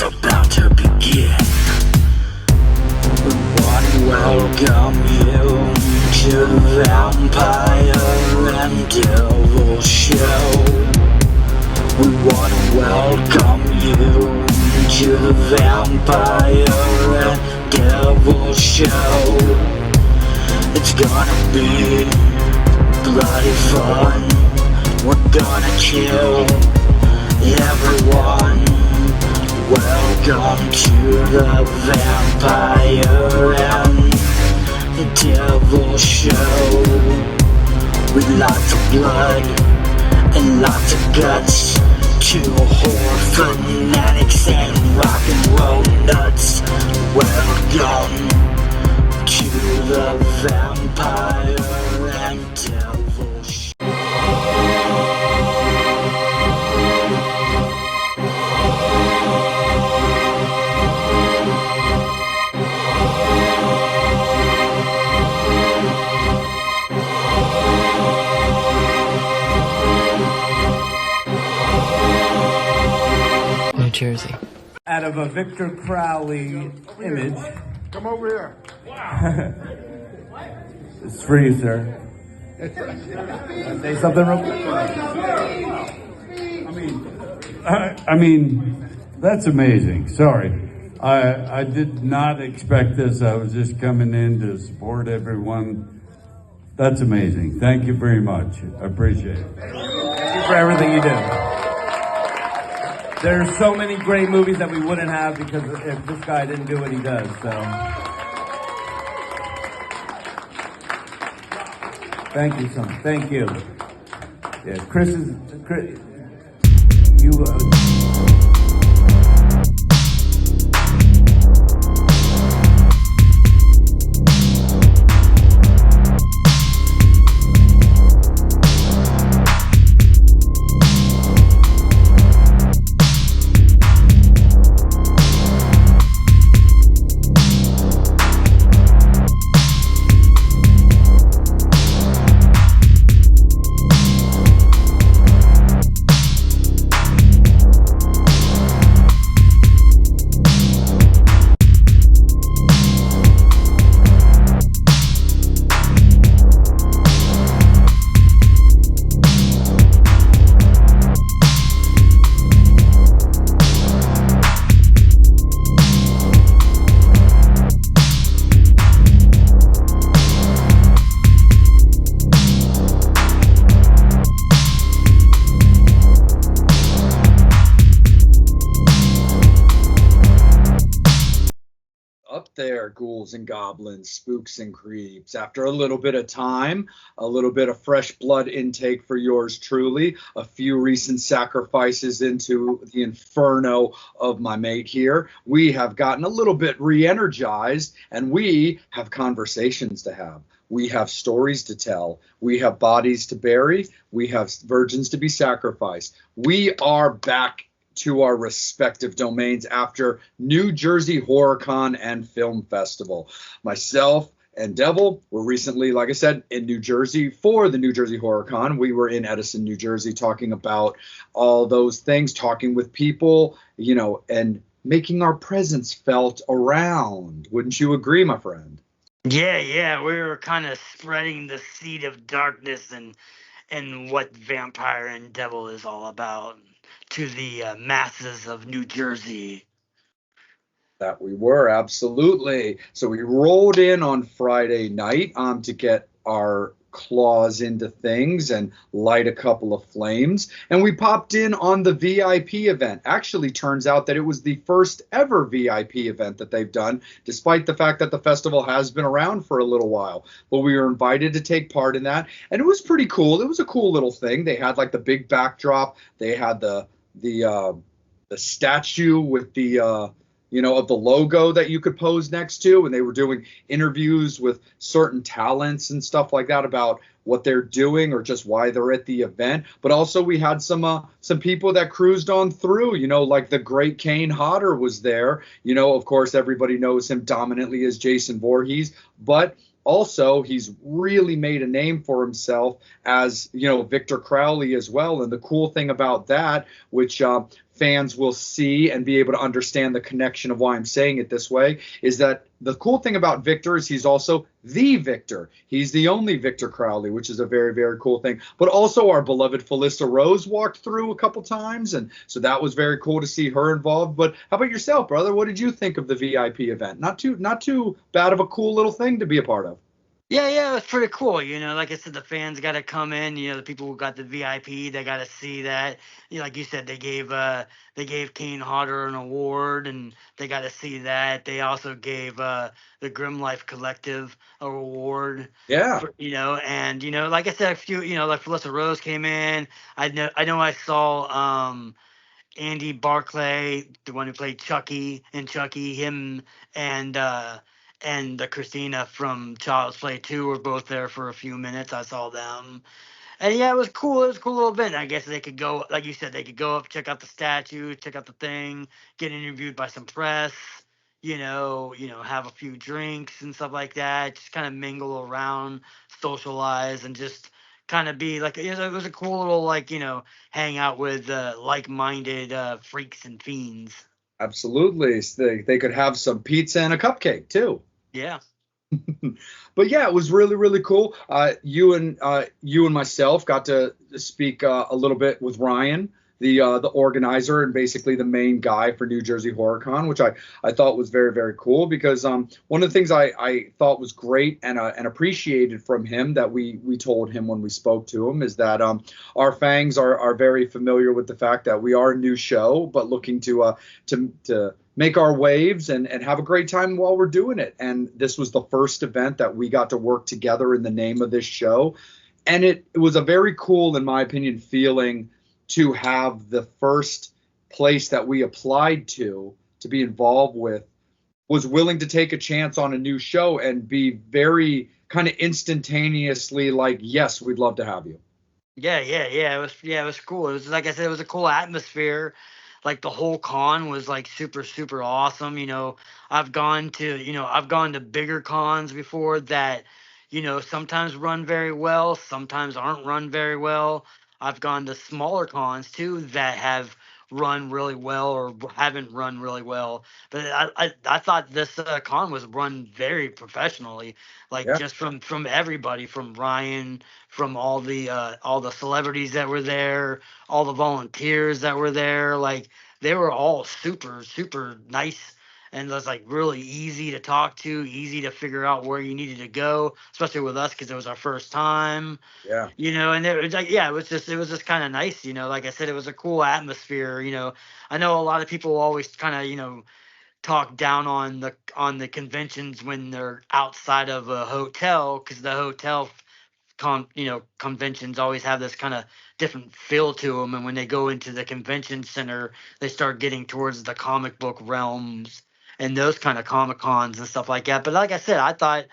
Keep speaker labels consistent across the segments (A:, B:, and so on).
A: about to begin. We want to welcome you to the Vampire and Devil Show. We want to welcome you to the Vampire and Devil Show. It's gonna be bloody fun. We're gonna kill everyone. Welcome to the Vampire and Devil Show. With lots of blood and lots of guts. Two horror fanatics and rock and roll nuts. Welcome to the Vampire and Devil Show.
B: New Jersey.
C: Out of a Victor Crowley image.
D: Come over here.
C: It's for you, sir. Say something real quick. I mean, that's amazing. Sorry. I did not expect this. I was just coming in to support everyone. That's amazing. Thank you very much. I appreciate it. Thank you for everything you do. There's so many great movies that we wouldn't have because if this guy didn't do what he does, so. Thank you so much. Thank you. Yeah, Chris, you,
E: there, ghouls and goblins, spooks and creeps. After a little bit of time, a little bit of fresh blood intake for yours truly, a few recent sacrifices into the inferno of my mate here, we have gotten a little bit re-energized, and we have conversations to have. We have stories to tell. We have bodies to bury. We have virgins to be sacrificed. We are back to our respective domains after New Jersey HorrorCon and Film Festival. Myself and Devil were recently, like I said, in New Jersey for the New Jersey HorrorCon. We were in Edison, New Jersey, talking about all those things, talking with people, you know, and making our presence felt around. Wouldn't you agree, my friend?
A: Yeah, we were kind of spreading the seed of darkness and what Vampire and Devil is all about to the masses of New Jersey.
E: That we were, absolutely. So we rolled in on Friday night to get our claws into things and light a couple of flames. And we popped in on the VIP event. Actually, turns out that it was the first ever VIP event that they've done, despite the fact that the festival has been around for a little while. But we were invited to take part in that. And it was pretty cool. It was a cool little thing. They had like the big backdrop. They had the statue with the of the logo that you could pose next to, and they were doing interviews with certain talents and stuff like that about what they're doing or just why they're at the event. But also we had some people that cruised on through, like the great Kane Hodder was there. Of course, everybody knows him dominantly as Jason Voorhees, but also, he's really made a name for himself as, Victor Crowley as well. And the cool thing about that, which fans will see and be able to understand the connection of why I'm saying it this way, is that the cool thing about Victor is he's also the Victor. He's the only Victor Crowley, which is a very, very cool thing. But also our beloved Felissa Rose walked through a couple times, and so that was very cool to see her involved. But how about yourself, brother? What did you think of the VIP event? Not too bad of a cool little thing to be a part of.
A: Yeah, it was pretty cool. Like I said, the fans got to come in. The people who got the VIP, they got to see that. Like you said, they gave Kane Hodder an award, and they got to see that. They also gave the Grim Life Collective a award.
E: Yeah.
A: And like I said, a few, like Felissa Rose came in. I know I saw Andy Barclay, the one who played Chucky in Chucky, him and the Christina from Child's Play 2 were both there for a few minutes. I saw them. And yeah, it was cool. It was a cool little event. I guess they could go, like you said, they could go up, check out the statue, check out the thing, get interviewed by some press, have a few drinks and stuff like that. Just kind of mingle around, socialize, and just kind of be like, it was a cool little, hang out with like-minded freaks and fiends.
E: Absolutely. They could have some pizza and a cupcake too.
A: Yeah.
E: But yeah, it was really, really cool. You and myself got to speak a little bit with Ryan, the organizer and basically the main guy for New Jersey HorrorCon, which I thought was very, very cool, because one of the things I thought was great and appreciated from him that we told him when we spoke to him is that our fangs are very familiar with the fact that we are a new show, but looking to make our waves and have a great time while we're doing it. And this was the first event that we got to work together in the name of this show. And it was a very cool, in my opinion, feeling to have the first place that we applied to be involved with was willing to take a chance on a new show and be very kind of instantaneously like, yes, we'd love to have you.
A: Yeah. It was cool. It was, like I said, it was a cool atmosphere. Like the whole con was like super, super awesome. I've gone to bigger cons before that, sometimes run very well, sometimes aren't run very well. I've gone to smaller cons too that have run really well or haven't run really well. But I thought this con was run very professionally, like
E: Yeah.
A: just from everybody, from Ryan, from all the celebrities that were there, all the volunteers that were there. Like they were all super, super nice. And it was like really easy to talk to, easy to figure out where you needed to go, especially with us because it was our first time.
E: Yeah.
A: And it was like, yeah, it was just kind of nice. Like I said, it was a cool atmosphere. I know a lot of people always kind of, talk down on the conventions when they're outside of a hotel, because the hotel conventions always have this kind of different feel to them, and when they go into the convention center, they start getting towards the comic book realms and those kind of comic cons and stuff like that. But like I said, I thought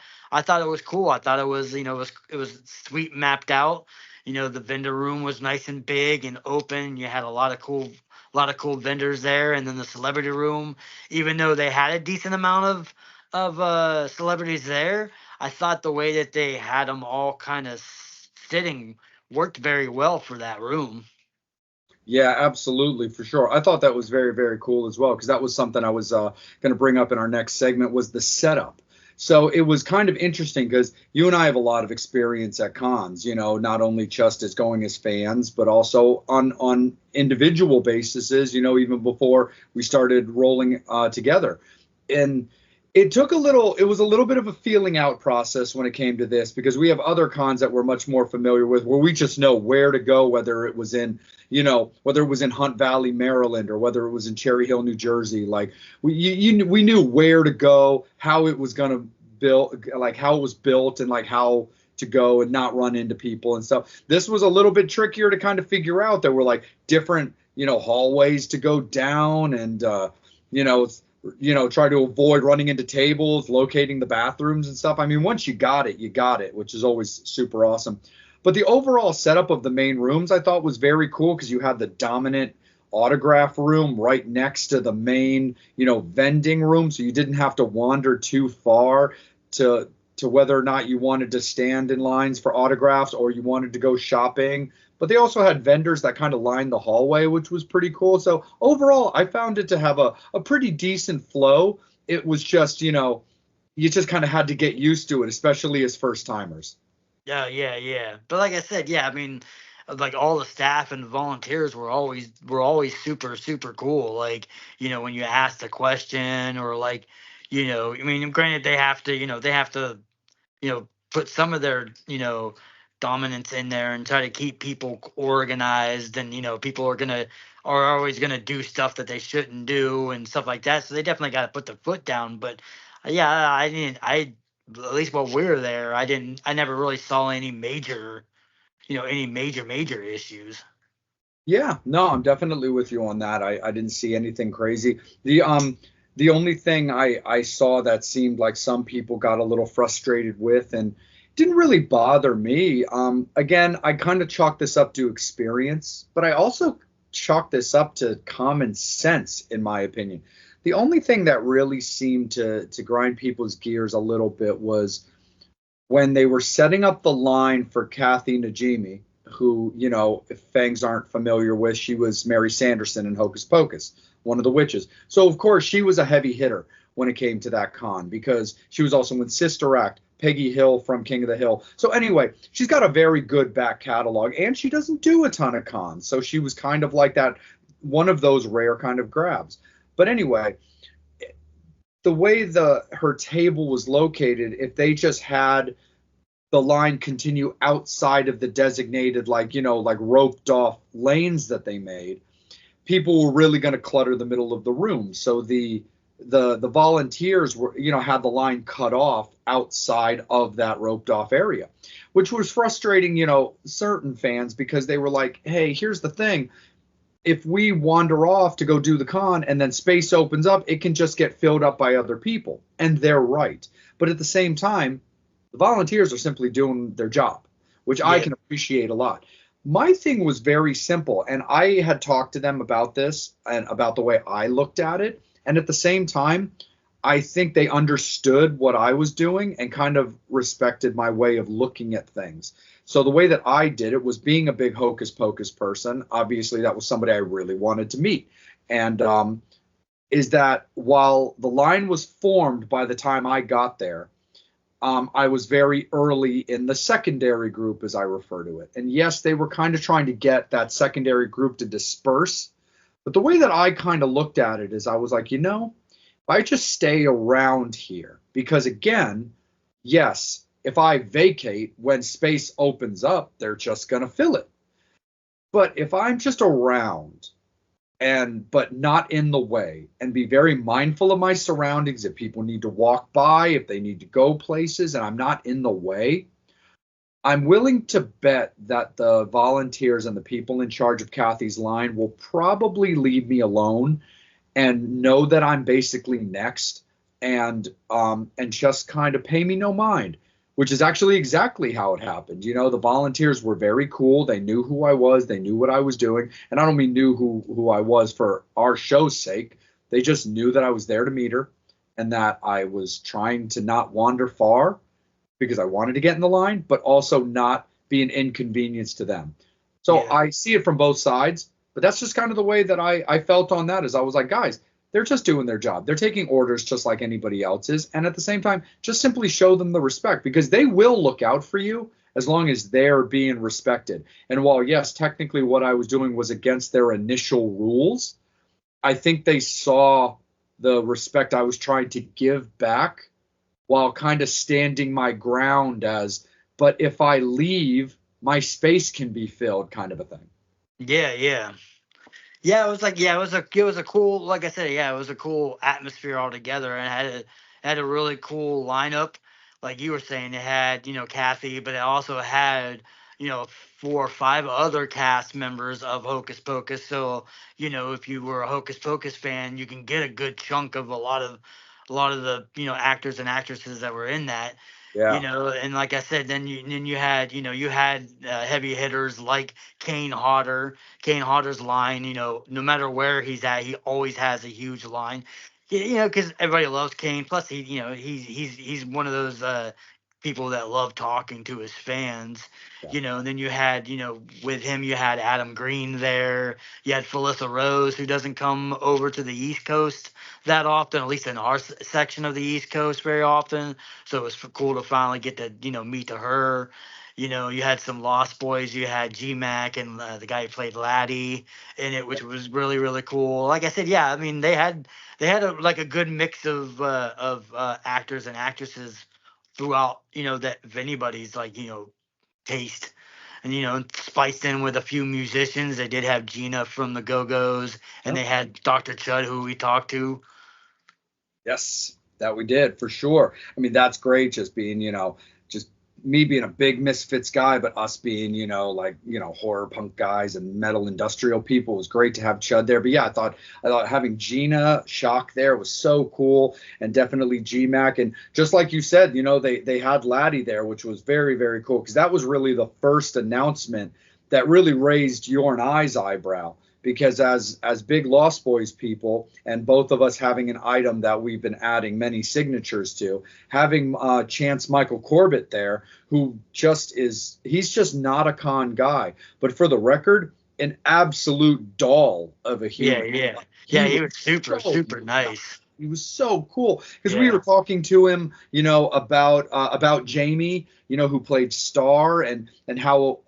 A: it was cool. I thought it was, it was sweet mapped out. The vendor room was nice and big and open. You had a lot of cool vendors there. And then the celebrity room, even though they had a decent amount of celebrities there, I thought the way that they had them all kind of sitting worked very well for that room.
E: Yeah, absolutely, for sure. I thought that was very, very cool as well, because that was something I was going to bring up in our next segment, was the setup. So it was kind of interesting because you and I have a lot of experience at cons, not only just as going as fans, but also on individual bases, even before we started rolling together. And it was a little bit of a feeling out process when it came to this, because we have other cons that we're much more familiar with, where we just know where to go, whether it was in Hunt Valley, Maryland, or whether it was in Cherry Hill, New Jersey. Like we knew where to go, how it was going to build, like how it was built, and like how to go and not run into people and stuff. This was a little bit trickier to kind of figure out. There were like different, hallways to go down, and try to avoid running into tables, locating the bathrooms and stuff. I mean, once you got it, which is always super awesome. But the overall setup of the main rooms I thought was very cool, because you had the dominant autograph room right next to the main, vending room. So you didn't have to wander too far to whether or not you wanted to stand in lines for autographs or you wanted to go shopping. but they also had vendors that kind of lined the hallway, which was pretty cool. So overall, I found it to have a pretty decent flow. It was just, you just kind of had to get used to it, especially as first timers.
A: Yeah. But like I said, yeah, I mean, like all the staff and volunteers were always super super cool. Like, when you ask the question, or like, I mean, granted they have to put some of their dominance in there and try to keep people organized, and people are always gonna do stuff that they shouldn't do and stuff like that. So they definitely got to put their foot down. But yeah, I didn't. I At least while we were there, I didn't. I never really saw any major issues.
E: Yeah, no, I'm definitely with you on that. I didn't see anything crazy. The only thing I saw that seemed like some people got a little frustrated with and didn't really bother me. Again, I kind of chalk this up to experience, but I also chalk this up to common sense, in my opinion. The only thing that really seemed to grind people's gears a little bit was when they were setting up the line for Kathy Najimy, who, if Fangs aren't familiar with, she was Mary Sanderson in Hocus Pocus, one of the witches. So, of course, she was a heavy hitter when it came to that con because she was also in Sister Act, Peggy Hill from King of the Hill. So, anyway, she's got a very good back catalog, and she doesn't do a ton of cons. So, she was kind of like that, one of those rare kind of grabs. But anyway, the way her table was located, if they just had the line continue outside of the designated, like roped off lanes that they made, people were really going to clutter the middle of the room. So the volunteers were, had the line cut off outside of that roped off area, which was frustrating, certain fans, because they were like, hey, here's the thing. If we wander off to go do the con and then space opens up, it can just get filled up by other people. And they're right. But at the same time, the volunteers are simply doing their job, which I can appreciate a lot. My thing was very simple, and I had talked to them about this and about the way I looked at it. And at the same time, I think they understood what I was doing and kind of respected my way of looking at things. So the way that I did it was, being a big Hocus Pocus person, obviously that was somebody I really wanted to meet. And is that while the line was formed by the time I got there, I was very early in the secondary group, as I refer to it. And yes, they were kind of trying to get that secondary group to disperse. But the way that I kind of looked at it is, I was like, if I just stay around here, because again, yes, if I vacate when space opens up, they're just going to fill it. But if I'm just around but not in the way, and be very mindful of my surroundings, if people need to walk by, if they need to go places, and I'm not in the way, I'm willing to bet that the volunteers and the people in charge of Kathy's line will probably leave me alone and know that I'm basically next, and just kind of pay me no mind, which is actually exactly how it happened. The volunteers were very cool. They knew who I was. They knew what I was doing. And I don't mean knew who I was for our show's sake. They just knew that I was there to meet her, and that I was trying to not wander far because I wanted to get in the line, but also not be an inconvenience to them. So I see it from both sides, but that's just kind of the way that I felt on that. Is I was like, guys, they're just doing their job. They're taking orders just like anybody else is. And at the same time, just simply show them the respect, because they will look out for you as long as they're being respected. And while, yes, technically what I was doing was against their initial rules, I think they saw the respect I was trying to give back while kind of standing my ground as, but if I leave, my space can be filled, kind of a thing.
A: Yeah. Yeah, it was like, it was a cool, like I said, it was a cool atmosphere altogether, and it had a really cool lineup. Like you were saying, it had, Kathy, but it also had, 4 or 5 other cast members of Hocus Pocus. So, if you were a Hocus Pocus fan, you can get a good chunk of a lot of the, actors and actresses that were in that.
E: Yeah.
A: And like I said, then you had, heavy hitters like Kane Hodder. Kane Hodder's line, no matter where he's at, he always has a huge line. Yeah, because everybody loves Kane. Plus, he's one of those people that love talking to his fans,
E: Yeah.
A: and then you had, with him, you had Adam Green there. You had Felissa Rose, who doesn't come over to the East Coast that often, at least in our section of the East Coast very often. So it was cool to finally get to, meet to her. You had some Lost Boys. You had G Mac and the guy who played Laddie in it, which was really, really cool. Like I said, yeah, I mean, they had a good mix of actors and actresses throughout, that if anybody's like, taste. And spiced in with a few musicians. They did have Gina from the Go-Go's, and
E: Yep.
A: they had Dr. Chud, who we talked to.
E: Yes, that we did for sure. I mean, that's great. Just being, just me being a big Misfits guy, but us being, like, horror punk guys and metal industrial people, it was great to have Chud there. But yeah, I thought having Gina Shock there was so cool, and definitely G-Mac. And just like you said, they had Laddie there, which was very, very cool, because that was really the first announcement that really raised your and I's eyebrow, because as big Lost Boys people, and both of us having an item that we've been adding many signatures to, having Chance Michael Corbett there, who he's just not a con guy, but for the record, an absolute doll of a
A: Yeah,
E: human.
A: yeah.
E: Like,
A: Yeah, he was super,
E: so
A: super nice.
E: he was so cool, because we
A: Yeah.
E: were talking to him, about Jamie, who played Star, and how,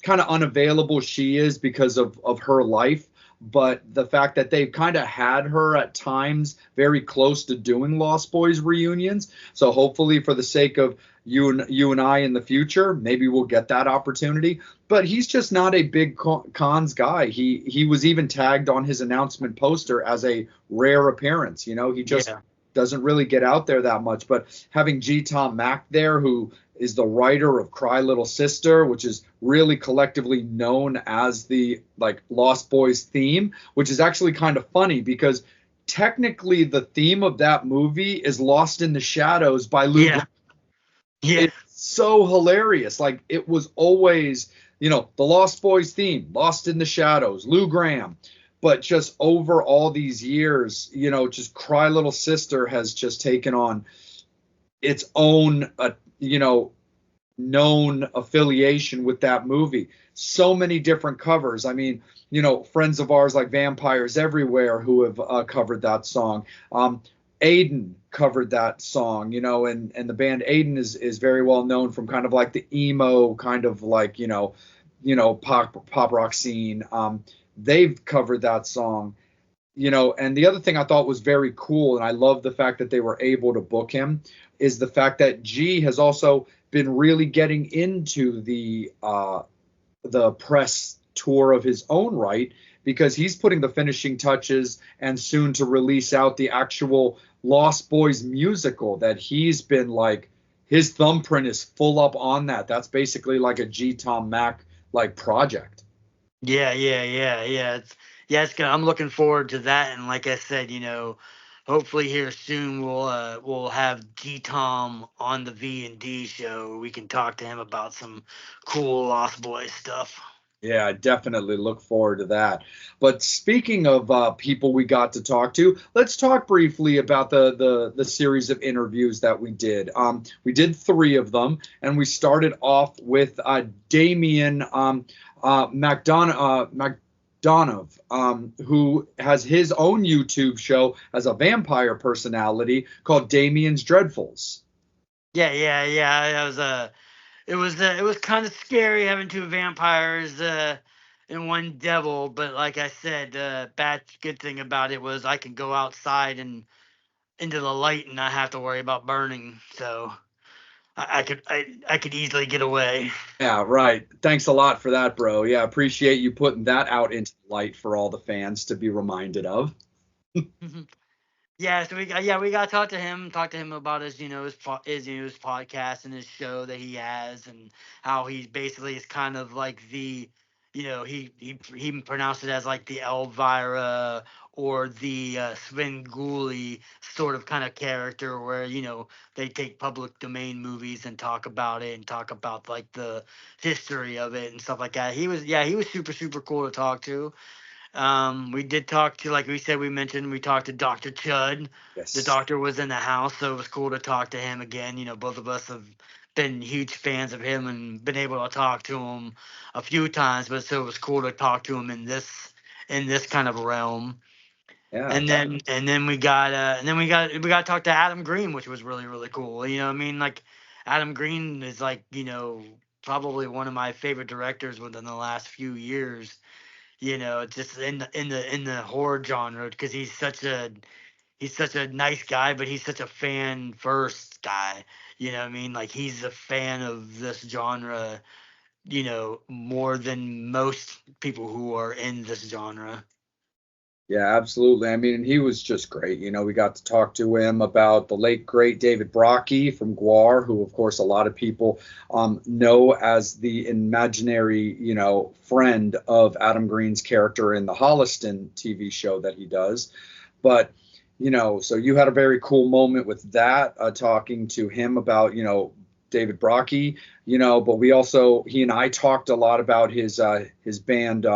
E: kind of unavailable she is because of her life. But the fact that they've kind of had her at times very close to doing Lost Boys reunions. So hopefully, for the sake of you and I in the future, maybe we'll get that opportunity. But he's just not a big cons guy. He was even tagged on his announcement poster as a rare appearance. He just doesn't really get out there that much. But having G. Tom Mack there, who is the writer of Cry Little Sister, which is really collectively known as the Lost Boys theme, which is actually kind of funny, because technically the theme of that movie is Lost in the Shadows by Lou Graham.
A: Yeah.
E: It's so hilarious. Like, it was always, the Lost Boys theme, Lost in the Shadows, Lou Graham. But just over all these years, just Cry Little Sister has just taken on its own, known affiliation with that movie. So many different covers. I mean, friends of ours like Vampires Everywhere, who have covered that song. Aiden covered that song, and the band Aiden is very well known from kind of like the emo kind of like, pop rock scene. They've covered that song, and the other thing I thought was very cool, and I love the fact that they were able to book him, is the fact that G has also been really getting into the press tour of his own right, because he's putting the finishing touches and soon to release out the actual Lost Boys musical that he's been like, his thumbprint is full up on that. That's basically like a G. Tom Mack like project.
A: Yeah. It's good. I'm looking forward to that. And like I said, hopefully here soon we'll have G Tom on the V&D show. We can talk to him about some cool Lost Boys stuff.
E: Yeah, I definitely look forward to that. But speaking of people we got to talk to, let's talk briefly about the series of interviews that we did. We did 3 of them, and we started off with Damien McDonough, who has his own YouTube show as a vampire personality called Damien's Dreadfuls.
A: Yeah. It was kind of scary having 2 vampires and 1 devil, but like I said, bad good thing about it was I can go outside and into the light and not have to worry about burning. So I could easily get away.
E: Yeah, right. Thanks a lot for that, bro. Yeah, appreciate you putting that out into the light for all the fans to be reminded of.
A: Yeah, so we got to talk to him about his his podcast and his show that he has, and how he basically is kind of like the, he pronounced it as like the Elvira or the Svengoolie sort of kind of character, where they take public domain movies and talk about it and talk about like the history of it and stuff like that. He was super, super cool to talk to. We did talk to, like we said, we talked to Dr. Chud. The
E: Yes.
A: doctor was in the house, so it was cool to talk to him again. Both of us have been huge fans of him and been able to talk to him a few times, but so it was cool to talk to him in this kind of realm.
E: Yeah.
A: And then we got to talk to Adam Green, which was really really cool. I mean, like Adam Green is like probably one of my favorite directors within the last few years. Just in the horror genre, because he's such a nice guy, but he's such a fan first guy. You know what I mean? Like he's a fan of this genre, more than most people who are in this genre.
E: Yeah, absolutely. I mean, he was just great. We got to talk to him about the late great David Brockie from Guar, who, of course, a lot of people know as the imaginary, friend of Adam Green's character in the Holliston TV show that he does. But, so you had a very cool moment with that, talking to him about, David Brockie, but he and I talked a lot about his band,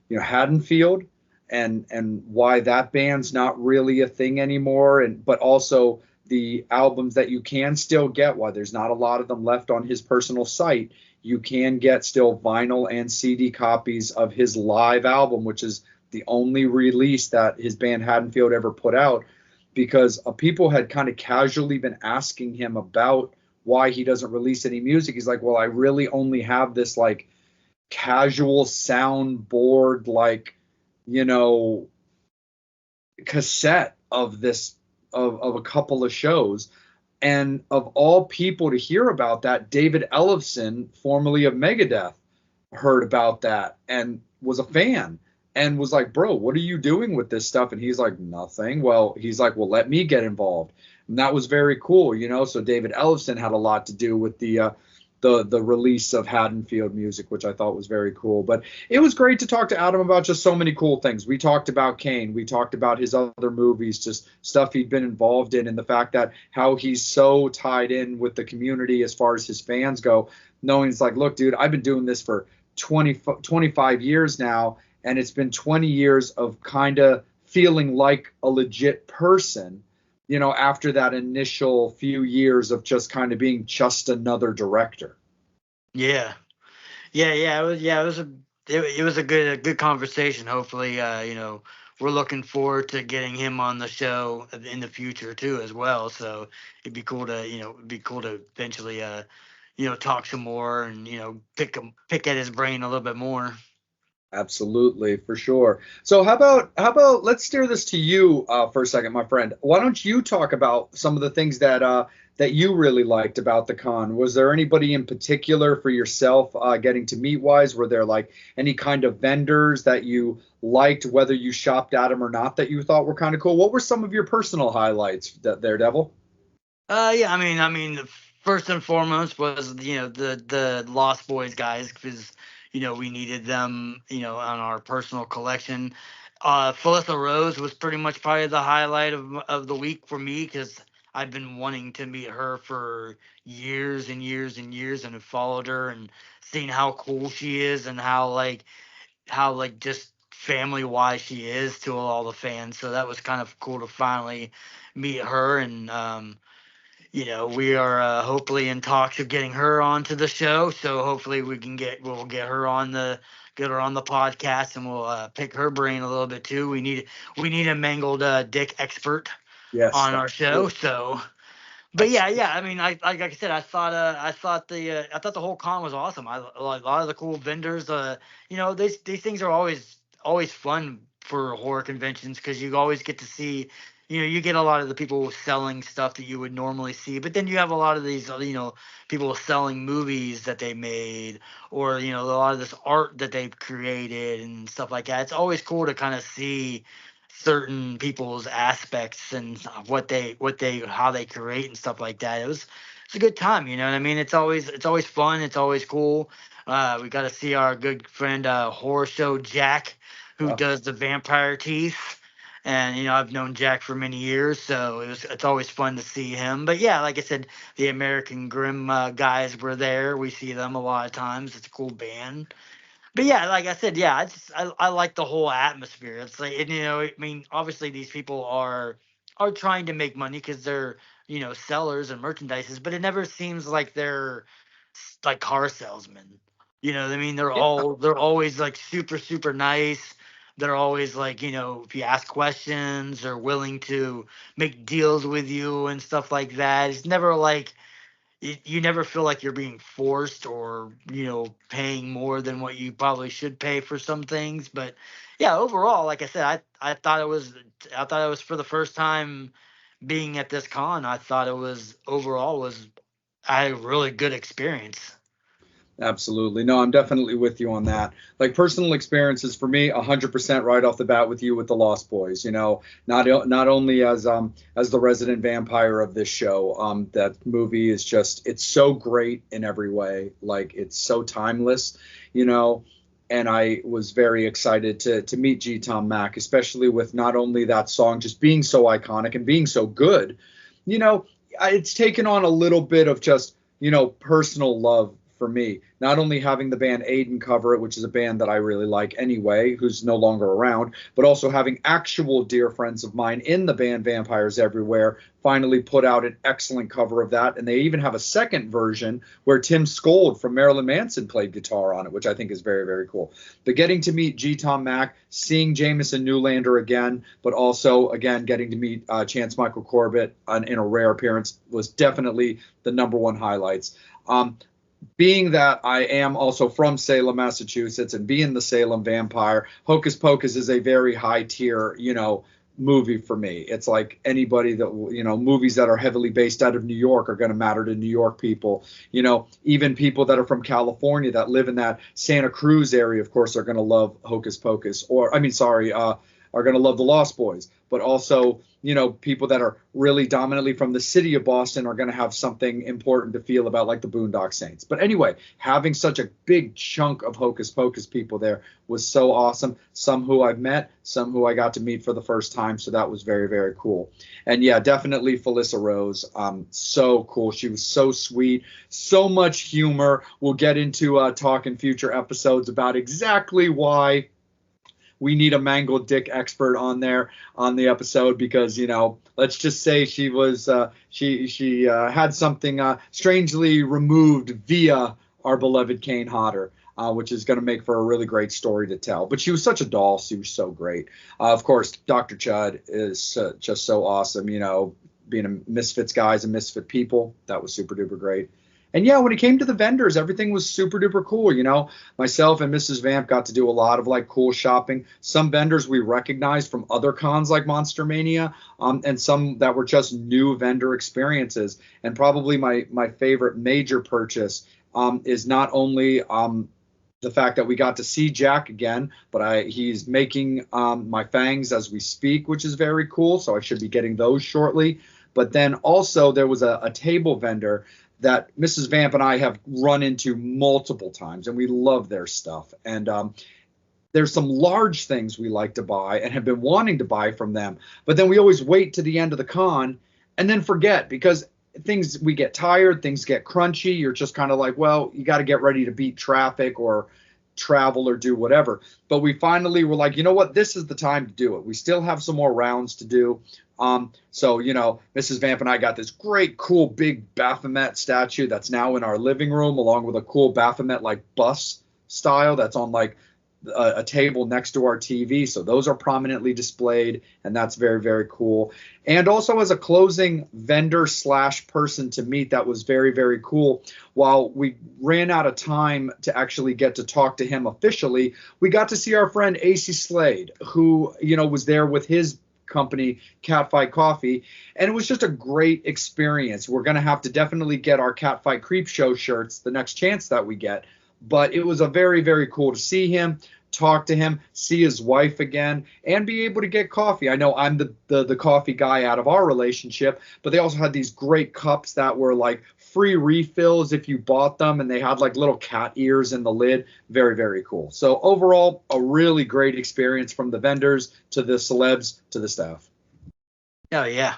E: Haddonfield, and why that band's not really a thing anymore, but also the albums that you can still get, while there's not a lot of them left on his personal site. You can get still vinyl and CD copies of his live album, which is the only release that his band Haddonfield ever put out, because people had kind of casually been asking him about why he doesn't release any music. He's like, well, I really only have this like casual soundboard, like, cassette of this, of a couple of shows. And of all people to hear about that, David Ellefson, formerly of Megadeth, heard about that and was a fan and was like, bro, what are you doing with this stuff? And he's like, nothing. Well, he's like, well, let me get involved. And that was very cool. So David Ellefson had a lot to do with the release of Haddonfield music, which I thought was very cool. But it was great to talk to Adam about just so many cool things. We talked about Kane. We talked about his other movies, just stuff he'd been involved in, and the fact that how he's so tied in with the community as far as his fans go, knowing it's like, look, dude, I've been doing this for 25 years now, and it's been 20 years of kind of feeling like a legit person, after that initial few years of just kind of being just another director.
A: Yeah, yeah. It was a good conversation. Hopefully, we're looking forward to getting him on the show in the future too, as well. So it'd be cool to eventually, talk some more and pick at his brain a little bit more.
E: Absolutely, for sure. So how about let's steer this to you for a second, my friend. Why don't you talk about some of the things that you really liked about the con? Was there anybody in particular for yourself getting to meet wise? Were there like any kind of vendors that you liked, whether you shopped at them or not, that you thought were kind of cool? What were some of your personal highlights there, Devil?
A: Yeah. I mean, the first and foremost was the Lost Boys guys, because we needed them on our personal collection. Felissa Rose was pretty much probably the highlight of the week for me, because I've been wanting to meet her for years and years and years, and have followed her and seen how cool she is, and how just family wise she is to all the fans. So that was kind of cool to finally meet her. And we are hopefully in talks of getting her onto the show. So hopefully we'll get her on the podcast, and we'll pick her brain a little bit too. We need a mangled dick expert
E: Yes.
A: on our show. So, but yeah. I mean, like I said, I thought the whole con was awesome. I like a lot of the cool vendors. These things are always fun for horror conventions, because you always get to see. You get a lot of the people selling stuff that you would normally see, but then you have a lot of these, people selling movies that they made, or a lot of this art that they've created and stuff like that. It's always cool to kind of see certain people's aspects and what they how they create and stuff like that. It's a good time, you know what I mean? It's always fun, it's always cool. We got to see our good friend Horror Show Jack, who
E: Oh,
A: does the vampire teeth. And I've known Jack for many years, so it's always fun to see him. But yeah, like I said, the American Grimm guys were there. We see them a lot of times. It's a cool band. But yeah, like I said, yeah, I like the whole atmosphere. It's like, and, I mean, obviously these people are trying to make money because they're, sellers and merchandises, but it never seems like they're like car salesmen. You know what I mean? They're always like super super nice. They're always like, if you ask questions, they're willing to make deals with you and stuff like that. It's never like you never feel like you're being forced or paying more than what you probably should pay for some things. But yeah, overall, like I said, I thought it was for the first time being at this con. I thought it was overall was I had a really good experience.
E: Absolutely. No, I'm definitely with you on that. Like personal experiences for me, 100% right off the bat with you with the Lost Boys. Not only as the resident vampire of this show, that movie is just it's so great in every way. Like it's so timeless, and I was very excited to meet G. Tom Mack, especially with not only that song just being so iconic and being so good. It's taken on a little bit of just personal love for me. Not only having the band Aiden cover it, which is a band that I really like anyway, who's no longer around, but also having actual dear friends of mine in the band Vampires Everywhere finally put out an excellent cover of that. And they even have a second version where Tim Skold from Marilyn Manson played guitar on it, which I think is very, very cool. But getting to meet G. Tom Mack, seeing Jameson Newlander again, but also, again, getting to meet Chance Michael Corbett in a rare appearance was definitely the number one highlights. Being that I am also from Salem, Massachusetts, and being the Salem Vampire, Hocus Pocus is a very high tier, movie for me. It's like anybody that, movies that are heavily based out of New York are going to matter to New York people. Even people that are from California that live in that Santa Cruz area, of course, are going to love Hocus Pocus are going to love the Lost Boys. But also, people that are really dominantly from the city of Boston are going to have something important to feel about, like the Boondock Saints. But anyway, having such a big chunk of Hocus Pocus people there was so awesome. Some who I've met, some who I got to meet for the first time. So that was very, very cool. And yeah, definitely Felissa Rose. So cool. She was so sweet, so much humor. We'll get into talk in future episodes about exactly why we need a mangled dick expert on there on the episode, because let's just say she was she had something strangely removed via our beloved Kane Hodder, which is going to make for a really great story to tell. But she was such a doll. She was so great. Of course, Dr. Chud is just so awesome. Being a Misfits guys and Misfit people, that was super duper great. And yeah, when it came to the vendors, everything was super duper cool. Myself and Mrs. Vamp got to do a lot of like cool shopping. Some vendors we recognized from other cons like Monster Mania, and some that were just new vendor experiences. And probably my favorite major purchase is not only the fact that we got to see Jack again, but he's making my fangs as we speak, which is very cool. So I should be getting those shortly. But then also there was a table vendor that Mrs. Vamp and I have run into multiple times, and we love their stuff. And there's some large things we like to buy and have been wanting to buy from them, but then we always wait to the end of the con and then forget, because we get tired, things get crunchy. You're just kind of like, well, you got to get ready to beat traffic or travel or do whatever. But we finally were like, you know what, this is the time to do it. We still have some more rounds to do. So, Mrs. Vamp and I got this great, cool, big Baphomet statue that's now in our living room, along with a cool Baphomet like bus style that's on like a table next to our TV. So those are prominently displayed, and that's very, very cool. And also as a closing vendor / person to meet, that was very, very cool. While we ran out of time to actually get to talk to him officially, we got to see our friend AC Slade, who, was there with his company Catfight Coffee, and it was just a great experience. We're going to have to definitely get our Catfight Creep Show shirts the next chance that we get, but it was a very, very cool to see him, talk to him, see his wife again, and be able to get coffee. I know I'm the coffee guy out of our relationship, but they also had these great cups that were like free refills if you bought them, and they had like little cat ears in the lid. Very, very cool. So overall, a really great experience from the vendors to the celebs to the staff.
A: Oh yeah.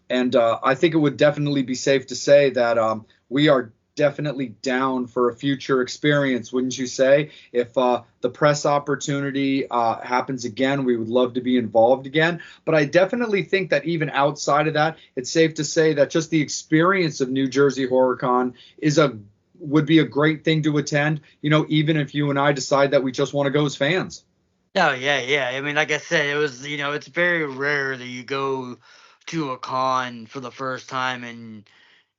E: And I think it would definitely be safe to say that we are definitely down for a future experience, wouldn't you say? If the press opportunity happens again, we would love to be involved again. But I definitely think that even outside of that, it's safe to say that just the experience of New Jersey HorrorCon would be a great thing to attend, even if you and I decide that we just want to go as fans.
A: Oh yeah, yeah. I mean, like I said, it was, it's very rare that you go to a con for the first time and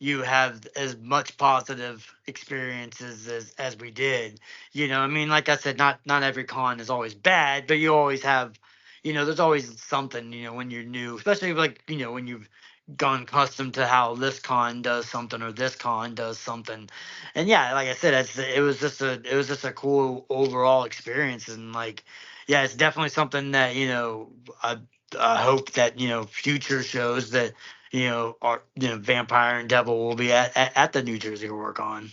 A: you have as much positive experiences as we did. I mean, like I said, not every con is always bad, but you always have, there's always something, when you're new, especially like, when you've gone accustomed to how this con does something or this con does something. And yeah, like I said, it was just a cool overall experience. And like, yeah, it's definitely something that, I hope that, future shows that, our, Vampire and Devil will be at the New Jersey HorrorCon.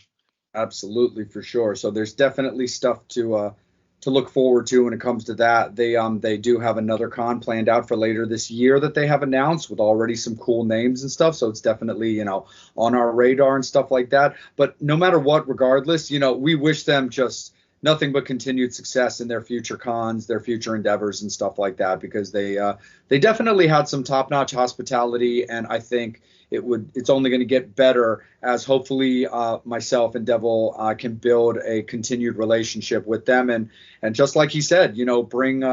E: Absolutely, for sure. So there's definitely stuff to look forward to when it comes to that. They do have another con planned out for later this year that they have announced with already some cool names and stuff. So it's definitely, on our radar and stuff like that. But no matter what, regardless, we wish them just nothing but continued success in their future cons, their future endeavors and stuff like that, because they definitely had some top-notch hospitality, and I think it's only going to get better as hopefully myself and Devil can build a continued relationship with them, and just like he said, bring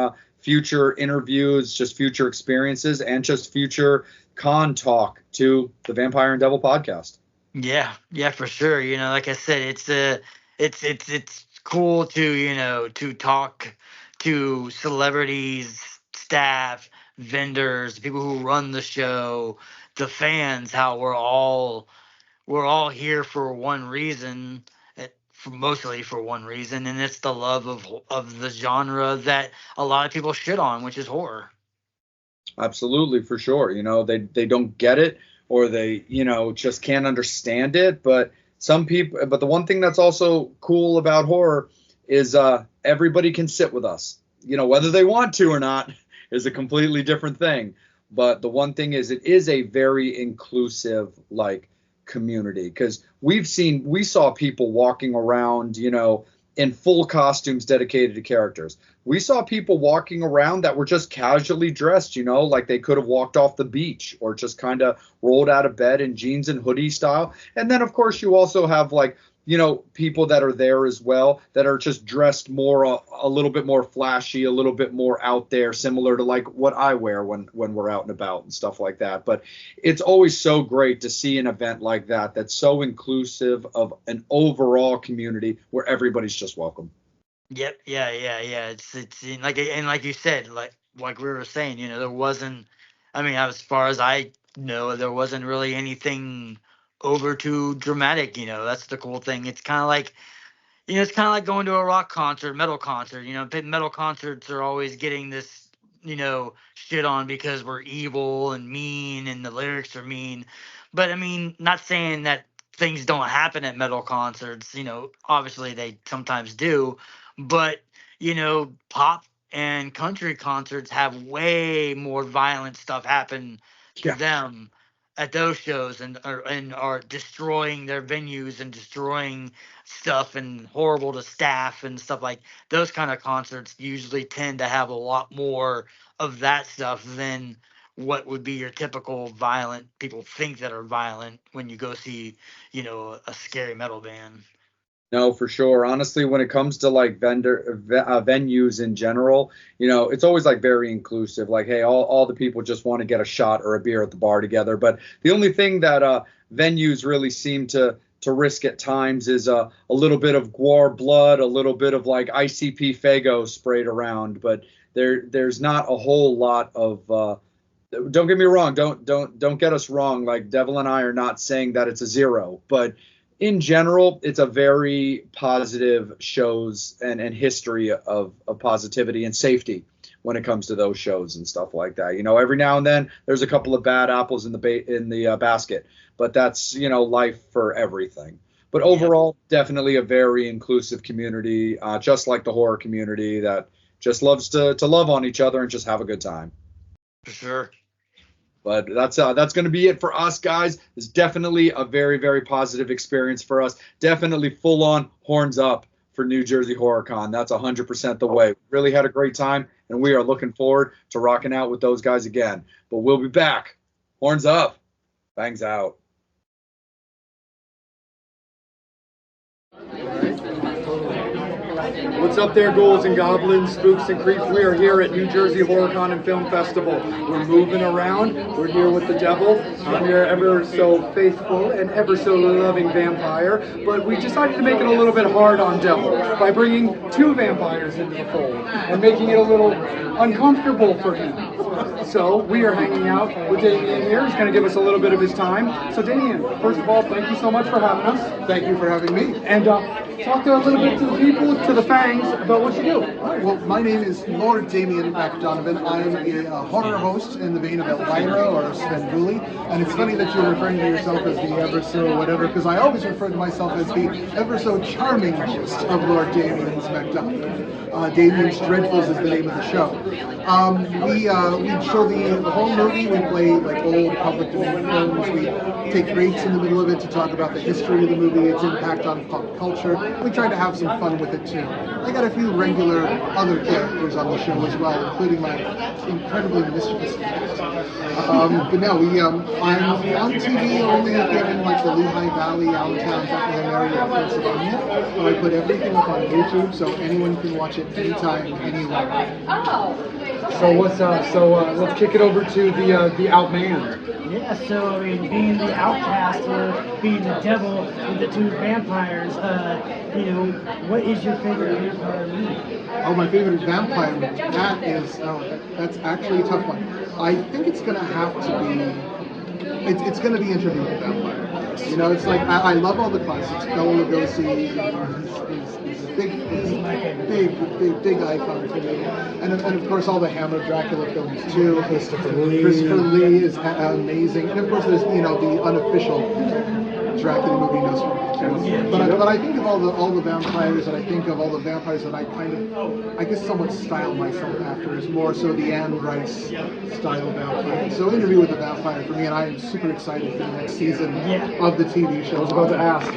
E: future interviews, just future experiences, and just future con talk to the Vampire and Devil podcast.
A: Yeah, yeah, for sure. Like I said, it's cool to talk to celebrities, staff, vendors, people who run the show, the fans, how we're all here for one reason, mostly for one reason, and it's the love of the genre that a lot of people shit on, which is horror.
E: Absolutely, for sure. They don't get it, or they, just can't understand it. But the one thing that's also cool about horror is everybody can sit with us. Whether they want to or not is a completely different thing. But the one thing is, it is a very inclusive, community, because we saw people walking around, in full costumes dedicated to characters. We saw people walking around that were just casually dressed, like they could have walked off the beach or just kind of rolled out of bed in jeans and hoodie style. And then, of course, you also have people that are there as well that are just dressed more, a little bit more flashy, a little bit more out there, similar to what I wear when we're out and about and stuff like that. But it's always so great to see an event like that that's so inclusive of an overall community where everybody's just welcome.
A: Yep. Yeah. Yeah. Yeah. It's like you said, like we were saying, there wasn't. I mean, as far as I know, there wasn't really anything over too dramatic. That's the cool thing. It's kind of like, going to a rock concert, metal concert. Metal concerts are always getting this, shit on because we're evil and mean and the lyrics are mean. But I mean, not saying that things don't happen at metal concerts. Obviously they sometimes do, but pop and country concerts have way more violent stuff happen to
E: Yeah.
A: them at those shows, and are destroying their venues and destroying stuff and horrible to staff and stuff. Like those kind of concerts usually tend to have a lot more of that stuff than what would be your typical violent people think that are violent when you go see a scary metal band.
E: No, for sure. Honestly, when it comes to venues in general, it's always very inclusive. Like, hey, all the people just want to get a shot or a beer at the bar together. But the only thing that venues really seem to risk at times is a little bit of GWAR blood, a little bit of ICP Fago sprayed around. But there's not a whole lot of. Don't get me wrong. Don't get us wrong. Devil and I are not saying that it's a zero, but in general, it's a very positive shows and history of positivity and safety when it comes to those shows and stuff like that. Every now and then there's a couple of bad apples in the basket, but that's life for everything. But overall, definitely a very inclusive community, just like the horror community that just loves to love on each other and just have a good time.
A: For sure.
E: But that's going to be it for us, guys. It's definitely a very, very positive experience for us. Definitely full on horns up for New Jersey HorrorCon. That's 100% the way. Really had a great time, and we are looking forward to rocking out with those guys again. But we'll be back. Horns up. Bangs out.
B: What's up there, ghouls and goblins, spooks and creeps? We are here at New Jersey HorrorCon and Film Festival. We're moving around. We're here with the devil. I'm your ever so faithful and ever so loving vampire. But we decided to make it a little bit hard on devil by bringing 2 vampires into the fold and making it a little uncomfortable for him. So we are hanging out with Damien here. He's going to give us a little bit of his time. So Damien, first of all, thank you so much for having us.
D: Thank you for having me.
B: And talk to a little bit to the people, to the fangs, about what you do.
D: Well, my name is Lord Damien McDonovan. I'm a horror host in the vein of Elvira or Svengoolie. And it's funny that you're referring to yourself as the ever so whatever, because I always refer to myself as the ever so charming host of Lord Damien's McDonovan. Damien's Dreadfuls is the name of the show. We show the whole movie. We play like old public domain films. We take breaks in the middle of it to talk about the history of the movie, its impact on pop culture. We try to have some fun with it too. I got a few regular other characters on the show as well, including my incredibly mischievous cat. But no, I'm on TV only if you're in like the Lehigh Valley, Allentown, Bethlehem area of Pennsylvania. I put everything up on YouTube so anyone can watch it anytime, anywhere.
B: So let's kick it over to the Outman.
F: Yeah, so I mean, being the outcast or being the devil with the 2 vampires, what is your favorite vampire movie?
D: Oh, my favorite vampire movie. That's actually a tough one. I think it's gonna have to be. It's gonna be Interview with the Vampire. You know, it's like I love all the classics. Bela Lugosi is a big icon to me, and of course all the Hammer Dracula films too. Christopher Lee is amazing, and of course there's the unofficial Dracula movie Nosferatu. But I think of all the vampires, and I think of all the vampires that I guess somewhat style myself after is more so the Anne Rice style vampire. So Interview with the Vampire for me, and I am super excited for the next season of the TV show.
B: I was about to ask,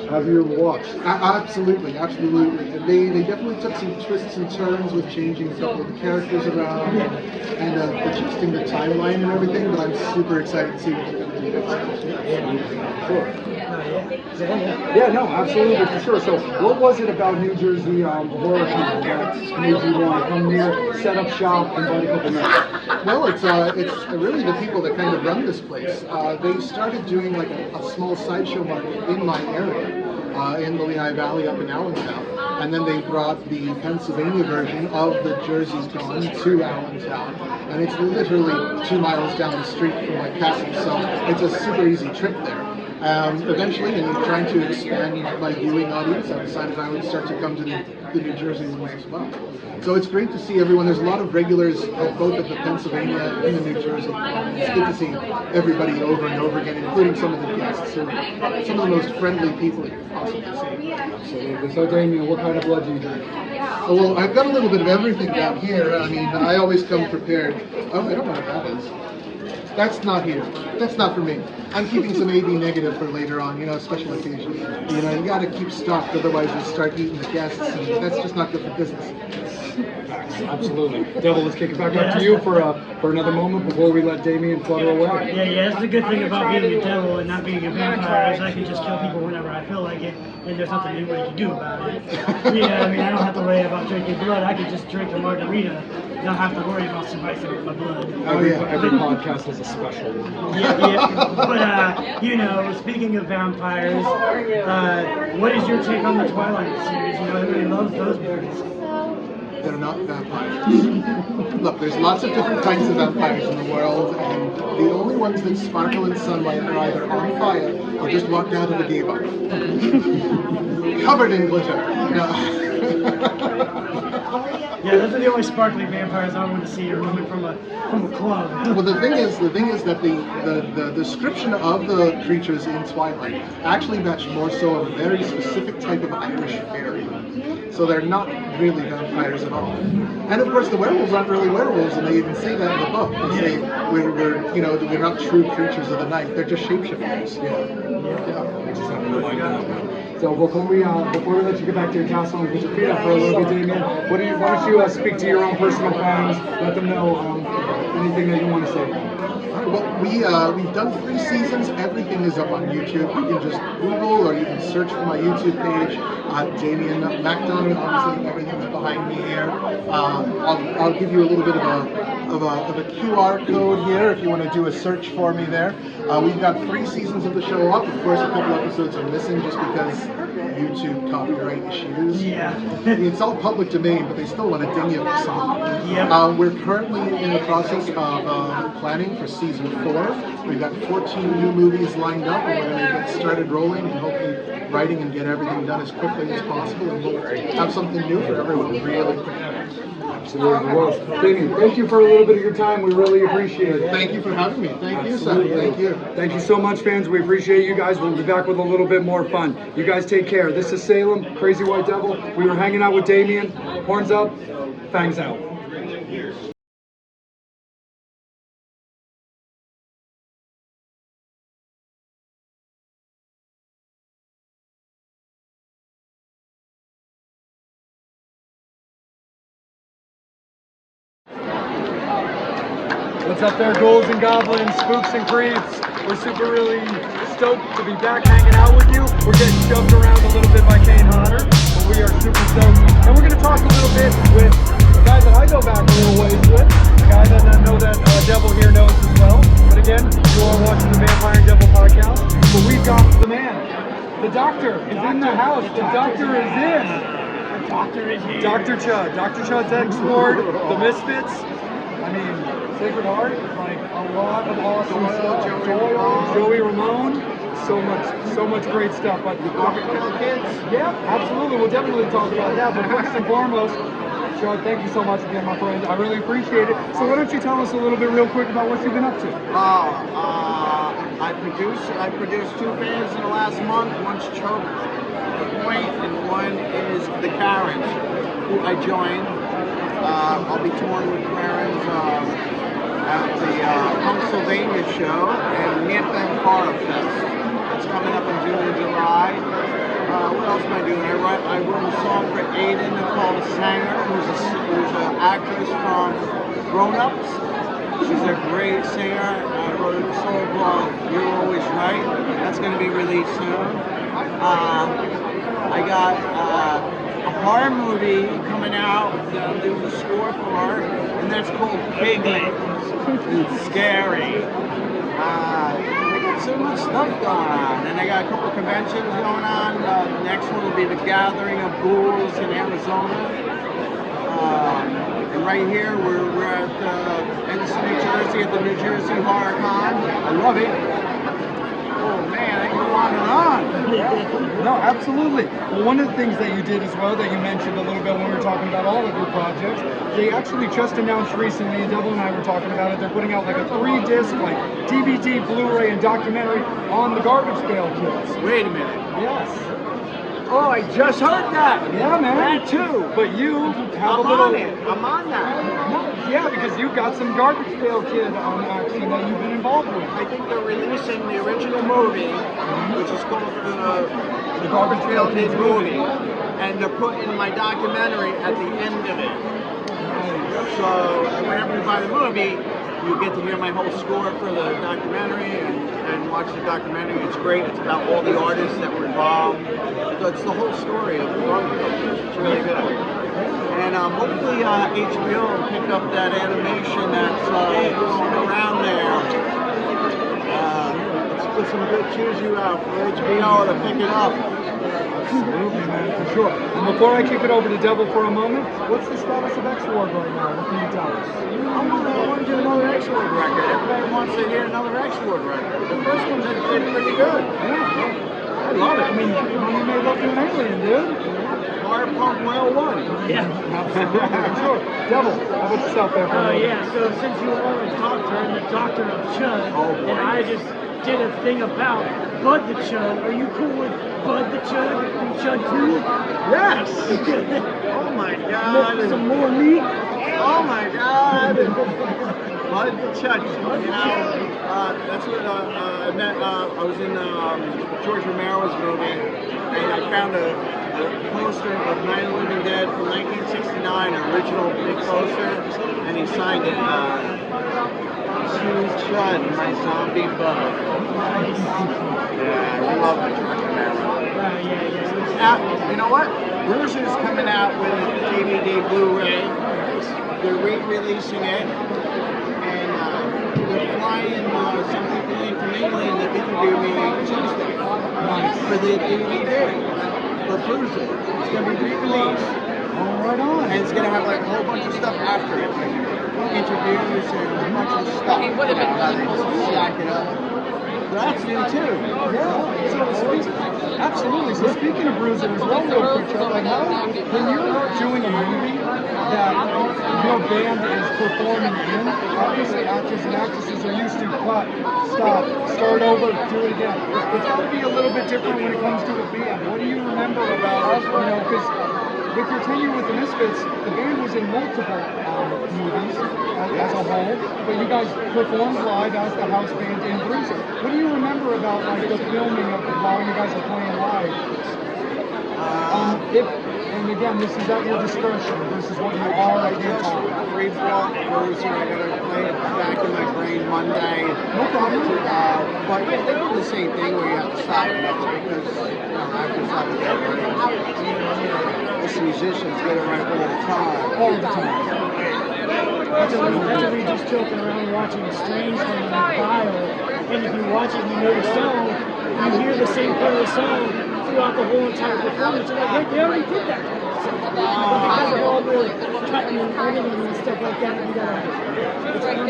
B: have you watched?
D: Absolutely. They definitely took some twists and turns with changing a couple of the characters around and adjusting the timeline and everything, but I'm super excited to see what they're going to do next.
B: Sure. Yeah, no, absolutely, for sure. So what was it about New Jersey HorrorCon that made you want to come here, set up shop, and invite a couple members?
D: Well, it's really the people that kind of run this place. They started doing like a small sideshow market in my area, in the Lehigh Valley up in Allentown. And then they brought the Pennsylvania version of the Jersey Con to Allentown. And it's literally 2 miles down the street from my castle, so it's a super easy trip there. Eventually, in trying to expand my viewing audience, I decided I would start to come to the New Jersey ones as well. So it's great to see everyone. There's a lot of regulars both at the Pennsylvania and the New Jersey. It's good to see everybody over and over again, including some of the guests, who are some of the most friendly people you can possibly see.
B: Absolutely. So Damien, what kind of blood do you drink?
D: Oh, well, I've got a little bit of everything down here. I mean, I always come prepared. Oh, I don't know what that is. That's not here. That's not for me. I'm keeping some AB negative for later on, special occasions. You gotta keep stocked, otherwise you start eating the guests, and that's just not good for business.
B: Absolutely. Devil, let's kick it back up to you for another moment before we let Damien flutter away.
F: Yeah, that's the good thing about being a devil and not being a vampire is I can just kill people whenever I feel like it, and there's nothing anybody can do about it. I don't have to worry about drinking blood. I can just drink a margarita. Don't have to worry about somebody with my blood.
B: Every podcast has a special one.
F: Yeah. But speaking of vampires, what is your take on the Twilight series? Everybody loves those movies.
D: They're not vampires. Look, there's lots of different kinds of vampires in the world, and the only ones that sparkle in sunlight are either on fire or just walked out of a gay bar. Covered in glitter. No.
F: Yeah, those are the only sparkly vampires I want to see are coming from a club.
D: Well, the thing is that the description of the creatures in Twilight actually match more so a very specific type of Irish fairy. So they're not really vampires at all. And of course, the werewolves aren't really werewolves, and they even say that in the book. They say we're not true creatures of the night. They're just shapeshifters.
B: So before we let you get back to your castle and put your feet up for a little bit, Damien, why don't you speak to your own personal fans, let them know anything that you want to say.
D: All right, well, we've done 3 seasons. Everything is up on YouTube. You can just Google or you can search for my YouTube page. Damien McDonough. Obviously, everything's behind me here. I'll give you a little bit of a QR code here if you want to do a search for me there. We've got 3 seasons of the show up. Of course, a couple episodes are missing just because YouTube copyright issues.
F: Yeah.
D: It's all public domain, but they still want to ding you for something.
F: Yep.
D: We're currently in the process of planning for season 4. We've got 14 new movies lined up, and we're going to get started rolling and hopefully writing and get everything done as quickly as possible, and we'll have something new for everyone really quick.
B: Absolutely. Well, Damien, thank you for a little bit of your time. We really appreciate it.
D: Thank you for having me. Thank you, Sam. Thank you.
B: Thank you so much, fans. We appreciate you guys. We'll be back with a little bit more fun. You guys take care. This is Salem, Crazy White Devil. We were hanging out with Damien. Horns up, fangs out. What's up there, ghouls and goblins, spooks and creeps? We're really stoked to be back hanging out with you. We're getting shoved around a little bit by Kane Hodder, but we are super stoked. And we're going to talk a little bit with a guy that I go back a little ways with, a guy that I know that Devil here knows as well. But again, you are watching the Vampire and Devil podcast. But we've got the man. The doctor is in the house. The doctor is in.
F: The doctor is here.
B: Dr. Chud. Dr. Chud's explored the Misfits. I mean, Sacred Heart, like a lot of awesome stuff. Joey Ramone, so much great stuff. But
D: Kids?
B: yeah, absolutely. We'll definitely talk about that. But first and foremost, Chud, thank you so much again, my friend. I really appreciate it. So why don't you tell us a little bit real quick about what you've been up to?
G: I produced 2 bands in the last month. One's Choke Point and one is The Karens, who I joined. I'll be touring with Karens at the Pennsylvania show and Nanthan Horror Fest. That's coming up in June and July. What else am I doing? I wrote a song for Aiden called Sanger, who's an actress from Grown Ups. She's a great singer. I wrote a song called You're Always Right. That's going to be released soon. I got a horror movie coming out that I'm doing the score for, and that's called Piglet. It's scary. I got so much stuff going on, and I got a couple of conventions going on. The next one will be the Gathering of Ghouls in Arizona. And right here, we're at Edison, New Jersey, at the New Jersey Horror Con. I love it. Oh man, I can go on and on.
B: No, absolutely. Well, one of the things that you did as well, that you mentioned a little bit when we were talking about all of your projects, they actually just announced recently, and Devil and I were talking about it, they're putting out like a 3-disc, like DVD, Blu-ray, and documentary on the Garbage Pail Kids.
G: Wait a minute.
B: Yes.
G: Oh, I just heard that.
B: Yeah, man.
G: That too.
B: But you have
G: I'm
B: a little...
G: on it. I'm on that.
B: No, yeah, because you've got some Garbage Pail Kid action that you've been involved with.
G: I think they're releasing the original movie, which is called
B: The Garbage Pail Kids movie.
G: and they're putting my documentary at the end of it. So whenever you buy the movie, you get to hear my whole score for the documentary and watch the documentary. It's great. It's about all the artists that were involved. So it's the whole story of the Garbage Pail Kids. It's really good. And hopefully HBO will pick up that animation that's going around there. Let's put some good juju out for HBO to pick it up.
B: Absolutely, man, for sure. And before I kick it over to Devil for a moment, what's the status of X-Ward right now? What can you tell us?
G: I want to do another X-Word record. Everybody wants to hear another X-Word record. The first one did pretty good.
B: Yeah. I love it. I mean, you made love to an alien, dude.
G: Fire Punk 101.
F: Yeah.
B: Absolutely, sure. Devil, how about yourself there?
F: Yeah, so since you are a doctor and the doctor of Chud, and I just did a thing about Bud the Chud, are you cool with Bud the Chud from Chud 2?
G: Yes! Oh my God!
F: Some more meat?
G: Oh my God! Bud the Chud. You know, that's what I met. I was in George Romero's movie, and I found a poster of Night of the Living Dead from 1969, an original big poster, and he signed it. Choose Chud, my zombie bud. Yeah, I love the George Romero. You know what? Bruiser's coming out with DVD Blu-ray. They're re-releasing it, and they're flying some people in from England to interview me Tuesday for the DVD for Bruiser. It's going to be re-released.
B: Oh, right on.
G: And it's going to have like a whole bunch of stuff after it, like interviews and a bunch of stuff. They just stack it up. That's new too.
B: Yeah. Absolutely. So speaking of Bruiser as well, real quick, Chuck, like how when you're doing a movie that your band is performing in, obviously actors and actresses are used to cut, stop, start over, do it again. It's got to be a little bit different when it comes to a band. What do you remember about, because with your tenure with the Misfits, the band was in multiple movies as a whole, but you guys performed live as the house band in Bruiser. What do you remember about like the filming of while you guys are playing live? And again, this is at your discretion. This is what you are. I can't talk.
G: Rewatch Bruiser. I gotta play it back in my brain Monday.
B: No problem.
G: But yeah, they do the same thing where you have to stop it because actors have to get it right. Us musicians get it right all the time.
B: All the time.
F: That's what we just joking around watching Strange from the Bile, and if you watch it and you know the song, you hear the same part of the song throughout the whole entire performance. You're like, wait, they already did that. But because of all the cutting and editing and stuff like that, you gotta, it's fun.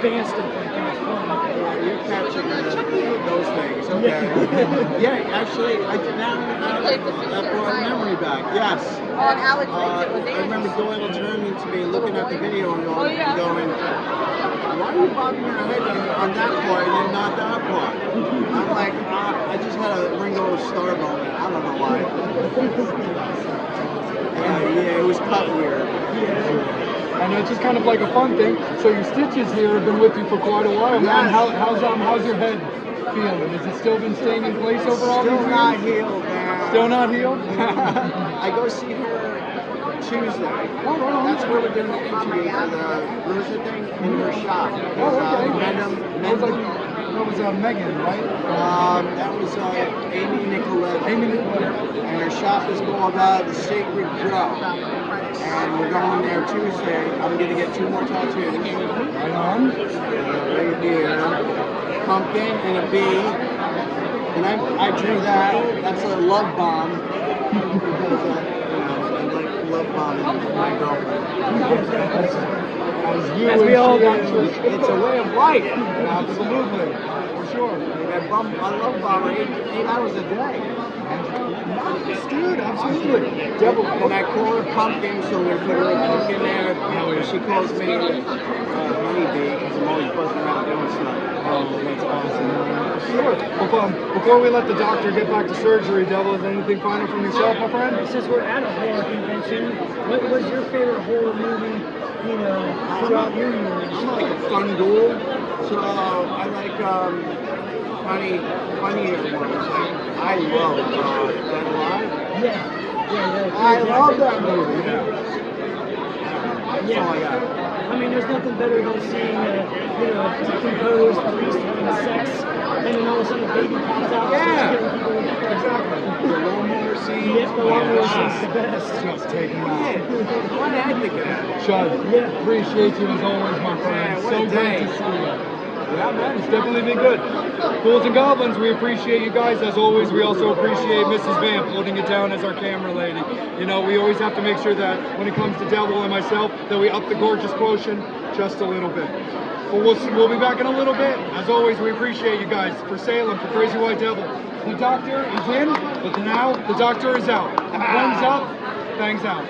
F: Band stuff like that, it's fun.
G: You're catching those things, okay. Yeah, actually, that brought a memory back, yes. I remember Doyle turning to me, looking at the video and going, why are you bobbing your head on that part and then not that part? I'm like, I just had a Ringo Starr moment. I don't know why. Yeah, it was cut weird.
B: And it's just kind of like a fun thing. So your stitches here have been with you for quite a while, man.
G: Yes.
B: How's your head feeling? Has it still been staying in place over all these years?
G: Still not healed, man.
B: Still not healed?
G: I go see her Tuesday.
B: Oh, right on.
G: That's where we're doing the interview for the Bruiser thing in her shop.
B: Oh, okay. That was Megan, right?
G: That was Amy Nicoletta. And her shop is called The Sacred Grow. And we're going there Tuesday. I'm going to get 2 more tattoos.
B: Right on.
G: Right here. Pumpkin and a bee. And I drew that. That's a love bomb. Because, I like love bombing my girlfriend.
B: As we all got
G: It's a way of life.
B: Absolutely. For sure.
G: I love bombing 8 hours a day.
B: Nice, dude. Absolutely. Devil.
G: And I call her Pumpkin, so we're going to put her a pumpkin there. She calls me Honeybee because I'm always buzzing around doing stuff.
B: Oh, that's awesome. Sure. Before we let the doctor get back to surgery, Devil, is anything final from yourself, my friend?
F: Since we're at a horror convention, what was your favorite horror movie, throughout your years?
G: I'm like a fun duel, so I like funnier ones. I love Dead Alive.
F: Yeah.
G: I love that movie. That's all I got.
F: I mean, there's nothing better than seeing decomposed priest having sex, and then all of a sudden a baby pops out and starts killing people.
G: Exactly. The lawnmower scene.
F: Yes, the lawnmower scene's the best.
B: Just taking out.
G: Yeah. What I think of that?
B: Chud, appreciate you as always, my friend.
G: Yeah, what
B: so
G: a
B: great
G: day.
B: to see you. Yeah, man, it's definitely been good. Ghouls and Goblins, we appreciate you guys. As always, we also appreciate Mrs. Vamp holding it down as our camera lady. We always have to make sure that when it comes to Devil and myself, that we up the gorgeous quotient just a little bit. But we'll be back in a little bit. As always, we appreciate you guys for Salem, for Crazy White Devil. The doctor is in, but now the doctor is out.
D: Thumbs up, thanks out.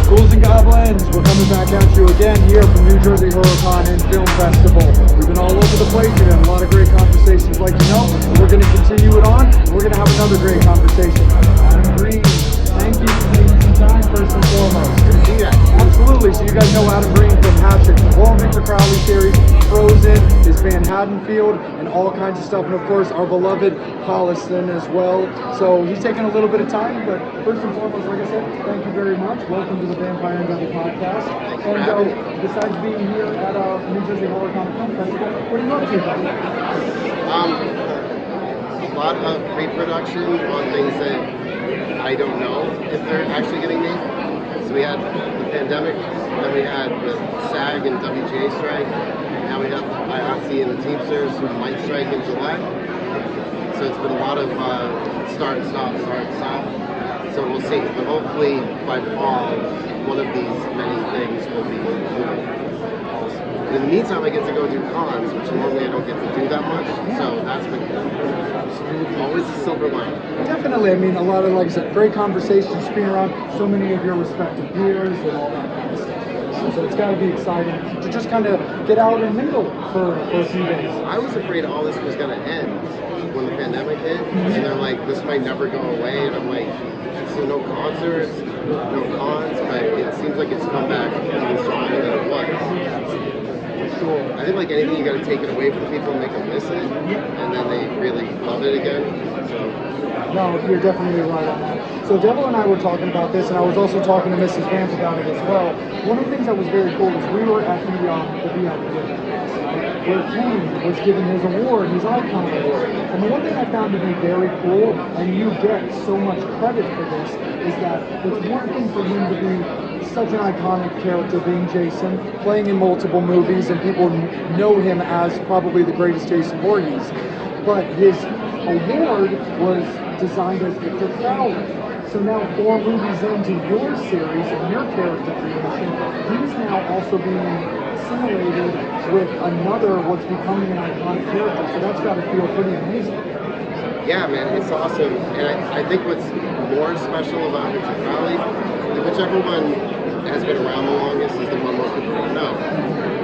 D: Ghouls and Goblins, we're coming back at you again here from New Jersey HorrorCon and Film Festival. We've been all over the place. We've had a lot of great conversations, like you know. We're going to continue it on. We're going to have another great conversation. Adam Green, thank you for taking some time first and foremost. Yeah, absolutely. So you guys know Adam Green from Hatchet, the Paul Victor Crowley series, Frozen, his Van Haddonfield, and all kinds of stuff. And of course, our beloved Holliston as well. So he's taking a little bit of time, but first and foremost, like I said, thank you very much. Welcome to the Vampire and Devil podcast. And besides being here at New Jersey HorrorCon Film Festival, what are you up to, buddy?
H: A lot of pre-production on things that I don't know if they're actually getting made. So we had the pandemic, then we had the SAG and WGA strike, now we have IATSE and the Teamsters who might strike in July. So it's been a lot of start and stop, start and stop. So we'll see. But hopefully by fall, one of these many things will be included. In the meantime, I get to go do cons, which normally I don't get to do that much. So that's been cool. Always a silver lining.
D: Definitely. I mean, a lot of, like I said, great conversations being around so many of your respective peers and all that kind of stuff. So it's got to be exciting to just kind of get out and mingle for a few days.
H: I was afraid all this was going to end when the pandemic hit, and they're like, this might never go away, and I'm like, so no concerts, no cons, but it seems like it's come back even stronger than it was.
D: Sure.
H: I think like anything, you got to take it away from people and make them miss it, and then they really love it again. So.
D: No, you're definitely right on that. So Devil and I were talking about this, and I was also talking to Mrs. Vance about it as well. One of the things that was very cool was we were at the VIP where King was given his award, his Icon Award. And the one thing I found to be very cool, and you get so much credit for this, is that it's one thing for him to be such an iconic character, being Jason, playing in multiple movies, and people know him as probably the greatest Jason Voorhees. But his award was designed as Victor Crowley. So now 4 movies into your series and your character creation, he's now also being assimilated with another what's becoming an iconic character. So that's got to feel pretty amazing.
H: Yeah, man, it's awesome. And I think what's more special about Victor Crowley, whichever one has been around the longest is the one most people don't know.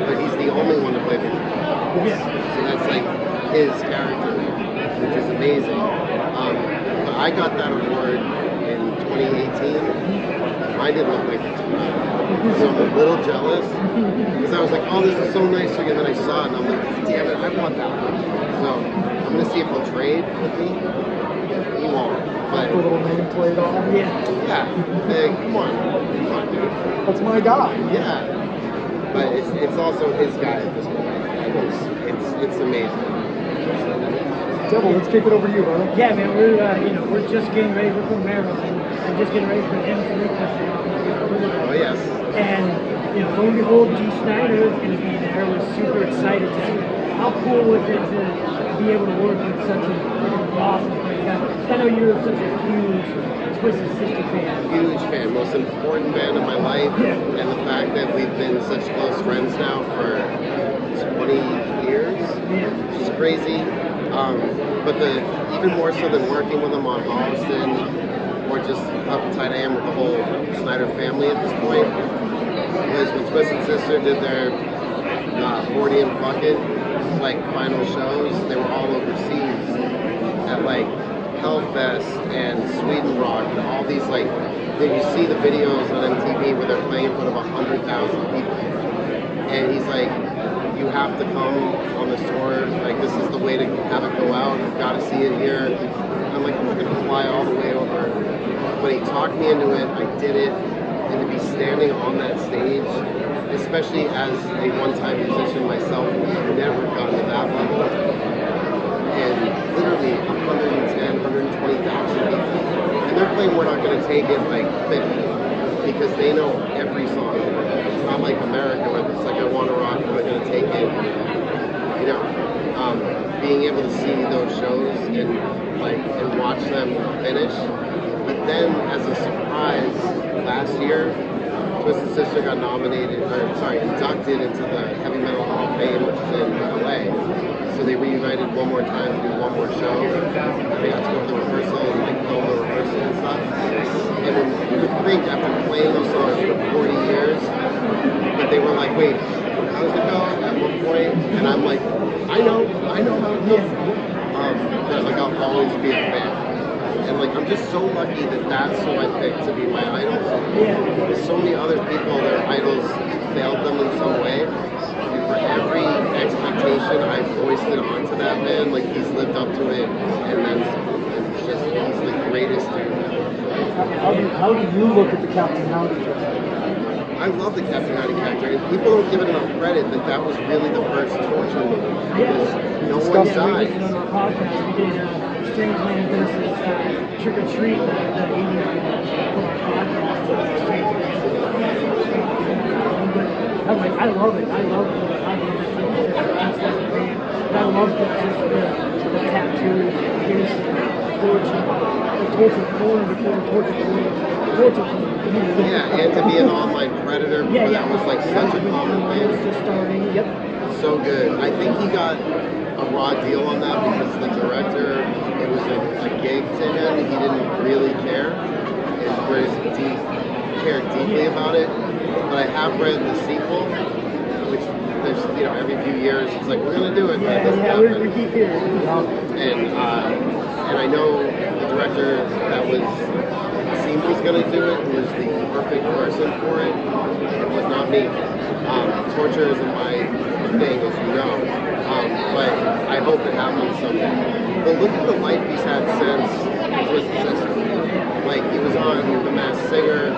H: But he's the only one to play Victor Crowley.
D: Yes.
H: So that's like his character, which is amazing. But I got that award in 2018. I didn't look like Victor Crowley. So I'm a little jealous because I was like, oh, this is so nice. And then I saw it and I'm like, damn it, I want that one. So I'm going to see if he'll trade with me. He won't. But
D: A little name played on.
H: yeah, hey, come on, dude.
D: That's my guy.
H: Yeah, but it's also his guy at this point. It's amazing.
D: Devil, let's kick it over to you, brother.
F: Yeah, man, we're just getting ready. We're from Maryland, and just getting ready for the MC Festival.
H: Oh yes.
F: And lo and behold, G. Snyder is going to be there. We're super excited to see how cool was it to be able to work with such an awesome great guy. I know you're such a huge Twisted Sister fan.
H: Huge fan, most important band of my life, and the fact that we've been such close friends now for 20 years, which is crazy. But even more so than working with them on Holliston, or just how tight I am with the whole Snyder family at this point, was when Twisted Sister did their 40 and Bucket like final shows. They were all overseas at like Hellfest and Sweden Rock and all these like. You see the videos on MTV where they're playing in front of 100,000 people, and he's like, you have to come on this tour, like this is the way to have it go out, you've got to see it here. I'm like, I'm not going to fly all the way over. But he talked me into it. I did it. And to be standing on that stage, especially as a one-time musician myself, who's never gotten to that level, and literally 110, 120,000 people, and they're playing We're Not Gonna Take It like 50, because they know every song. It's not like America where it's like, I want to rock, I'm not gonna take it. You know, being able to see those shows and watch them finish. But then, as a surprise, last year, Twisted Sister got inducted into the Heavy Metal Hall of Fame, which is in LA. So they reunited one more time to do one more show. They got to go to the rehearsal and like film the rehearsal and stuff. And then you would think after playing those songs for 40 years that they were like, wait, how does it go at one point? And I'm like, I know how it goes. That like I'll always be a fan. And like I'm just so lucky that that's who I picked to be my idols. There's so many other people, their idols failed them in some way. And for every expectation I foisted onto that man, like he's lived up to it, and then he's the greatest dude.
D: How do you look at the Captain Howdy character?
H: I love the Captain Howdy character, and people don't give it enough credit that that was really the first torture movie. No one died.
F: On our podcast, we did Strange Man versus Trick or Treat, the 80s podcast. I love it. I love it. I love the tattoos, the piercing, the torture porn before torture porn.
H: Yeah, and to be an online predator before that was like such a common thing.
F: Just starting. Yep.
H: So good. I think he got a raw deal on that because the director, it was a gig to him. He didn't really care, and whereas he cared deeply about it. But I have read the sequel, which there's every few years it's like we're gonna do it.
F: We keep hearing.
H: And I know the director that seemed was gonna do it was the perfect person for it. It was not me. Torture isn't my thing, as you know. But I hope it happens someday. But look at the life he's had since Twisted Sister. Like, he was on The Masked Singer,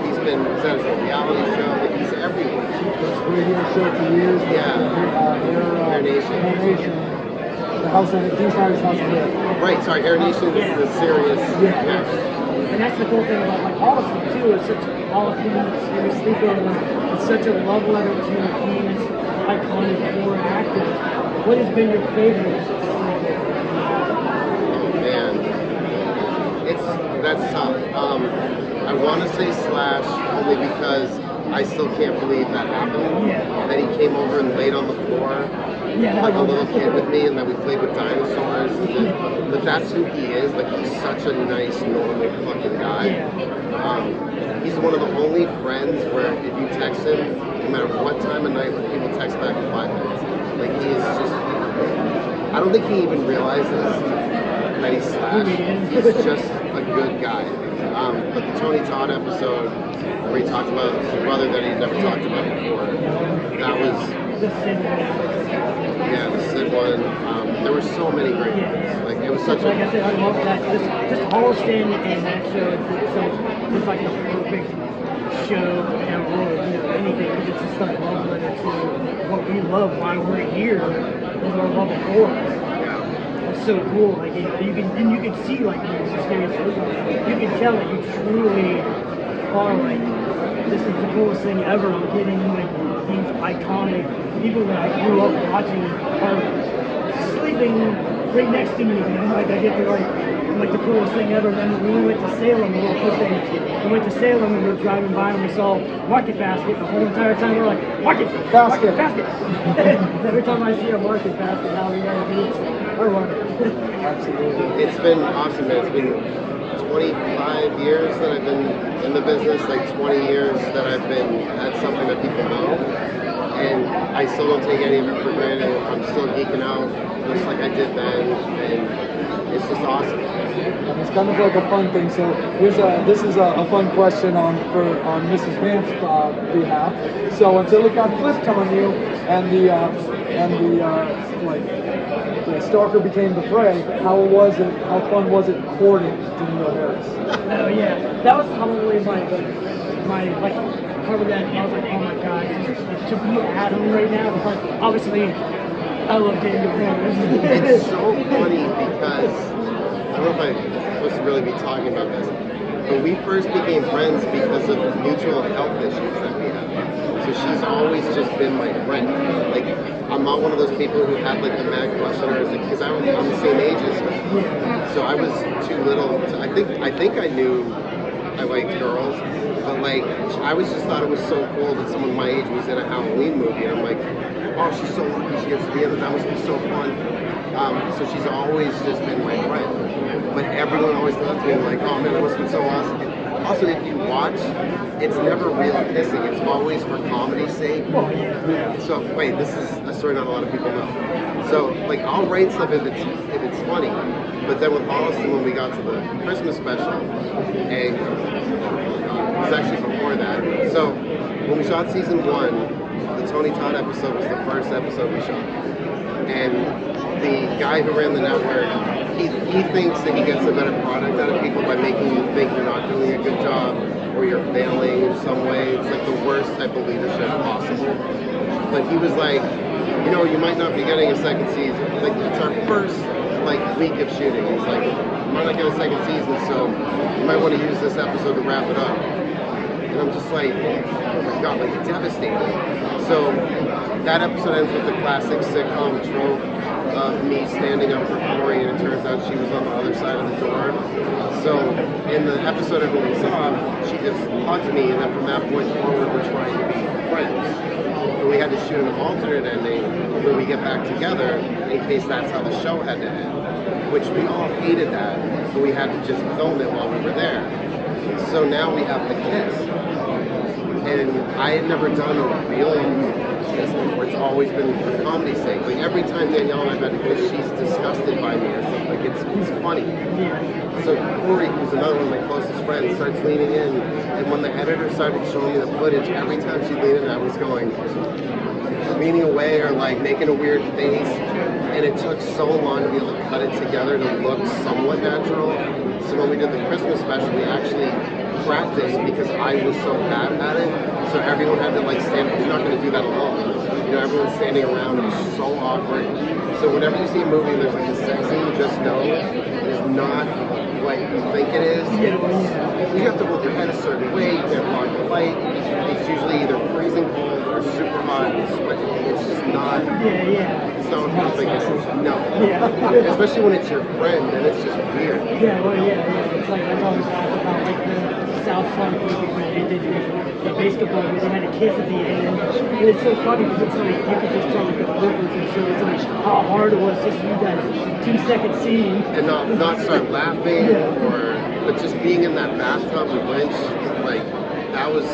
H: he's had his own reality show, like, he's everywhere.
D: Radio show for years.
H: Hair Nation.
D: The house of Dean Snyder's House of Hair.
H: Right, sorry, Hair Nation is the serious.
F: And that's the cool thing about like Holocene too. It's such Holocene, Serious Sleepover. It's such a love letter to these iconic foreign actors. What has been your favorite?
H: Oh man, that's tough. I want to say Slash only because I still can't believe that happened. That he came over and laid on the floor like a little kid with me, and that we played with dinosaurs. But that's who he is. Like, he's such a nice, normal fucking guy. He's one of the only friends where if you text him, no matter what time of night, he will text back in 5 minutes. Like, he is just. I don't think he even realizes that he's Slash. He's just a good guy. But the Tony Todd episode where he talked about his brother that he'd never talked about before, that was. Yeah, the Sid one. There were so many great ones. Like, it was such
F: like I said, I love that. Just Holocene and that show itself is like the perfect show in the world. Anything. It's just like love letter to what we love, why we're here, is our love of horror. It's so cool. Like you can see like these experiences. You can tell that you truly are like, this is the coolest thing ever. I'm getting like these iconic people that I grew up watching are sleeping right next to me. Like I get to like the coolest thing ever. And then when we went to Salem, a little quick thing. We went to Salem and we were driving by and we saw Market Basket the whole entire time. We were like, Market Basket. Every time I see a Market Basket, now we gotta be our Market.
D: Absolutely.
H: It's been awesome, man. It's been 25 years that I've been in the business, like 20 years that I've been at something that people know. and I still don't take any of it for granted. I'm still geeking out just like I did then, and it's just awesome.
B: It's kind of like a fun thing. So this is a fun question on Mrs. Vance's behalf. So until it got flipped on you, and the stalker became the prey, how was it? How fun was it courting Danielle Harris?
F: Oh yeah, that was probably my probably that I was like, oh my god, to be Adam right now, because obviously I love Daniel Harris.
H: It's so funny because I don't know if I'm supposed to really be talking about this, but we first became friends because of mutual health issues that we have. So she's always just been my friend. Like, I'm not one of those people who had like the mad crush on her because I'm the same age as her. So I was too little. I think I knew I liked girls, but like I was just thought it was so cool that someone my age was in a Halloween movie, and I'm like, oh, she's so lucky she gets to be in it. That must be so fun. So she's always just been my friend. But everyone always loves me like, oh man, that must be so awesome. Also, if you watch, it's never real kissing. It's always for comedy's sake. So wait, this is a story not a lot of people know. So like, I'll write stuff if it's funny. But then with Austin, when we got to the Christmas special, and it was actually before that. So when we shot season 1, the Tony Todd episode was the first episode we shot. And the guy who ran the network, he thinks that he gets a better product out of people by making you think you're not doing a good job or you're failing in some way. It's like the worst type of leadership possible. But he was like, you know, you might not be getting a second season. Like, it's our first week of shooting. He's like, you might not get a second season, so you might want to use this episode to wrap it up. And I'm just like, oh my god, like, devastated. So that episode ends with the classic sitcom trope of me standing up for Corey, and it turns out she was on the other side of the door. So in the episode everyone saw, she just hugged me, and then from that point forward, we're trying to be friends. But we had to shoot an alternate ending when we get back together, in case that's how the show had to end. Which we all hated that, but we had to just film it while we were there. So now we have the kiss. And I had never done a real kiss before. It's always been for comedy's sake. Like, every time Danielle and I've had a kiss, she's disgusted by me or something. Like, it's funny. So Corey, who's another one of my closest friends, starts leaning in, and when the editor started showing me the footage, every time she leaned in, I was going, leaning away or like making a weird face, and it took so long to be able to cut it together to look somewhat natural. So when we did the Christmas special, we actually practiced because I was so bad at it. So everyone had to like stand. You're not going to do that alone. You know, everyone's standing around. It was so awkward. So whenever you see a movie and there's like a sex scene, just know it's not what you think it is. You have to hold your head a certain way. You can't block the light. It's usually either freezing cold or super hot and sweaty. It's just not. It's not what you think it is. No. Especially when it's your friend, then it's just weird.
F: It's like I always laugh about like the South Park movie when they did the basketball where they had a kiss at the end, and it's so funny because it's like you could just tell like the difference and show it's like how hard it was just to do that 2-second scene
H: and not start laughing but just being in that bathtub with Lynch, like that was.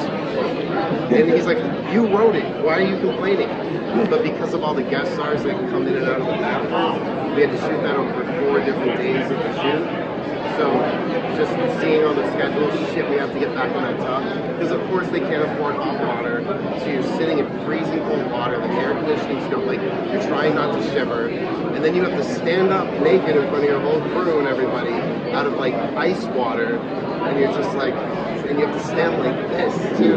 H: And he's like, you wrote it. Why are you complaining? But because of all the guest stars that can come in and out of the bathroom, we had to shoot that over 4 different days of the shoot. So just seeing on the schedule, shit, we have to get back in that tub. Because of course they can't afford hot water. So you're sitting in freezing cold water, the air conditioning's going, like you're trying not to shiver. And then you have to stand up naked in front of your whole crew and everybody out of like ice water. And you're just like, and you have to stand like this too.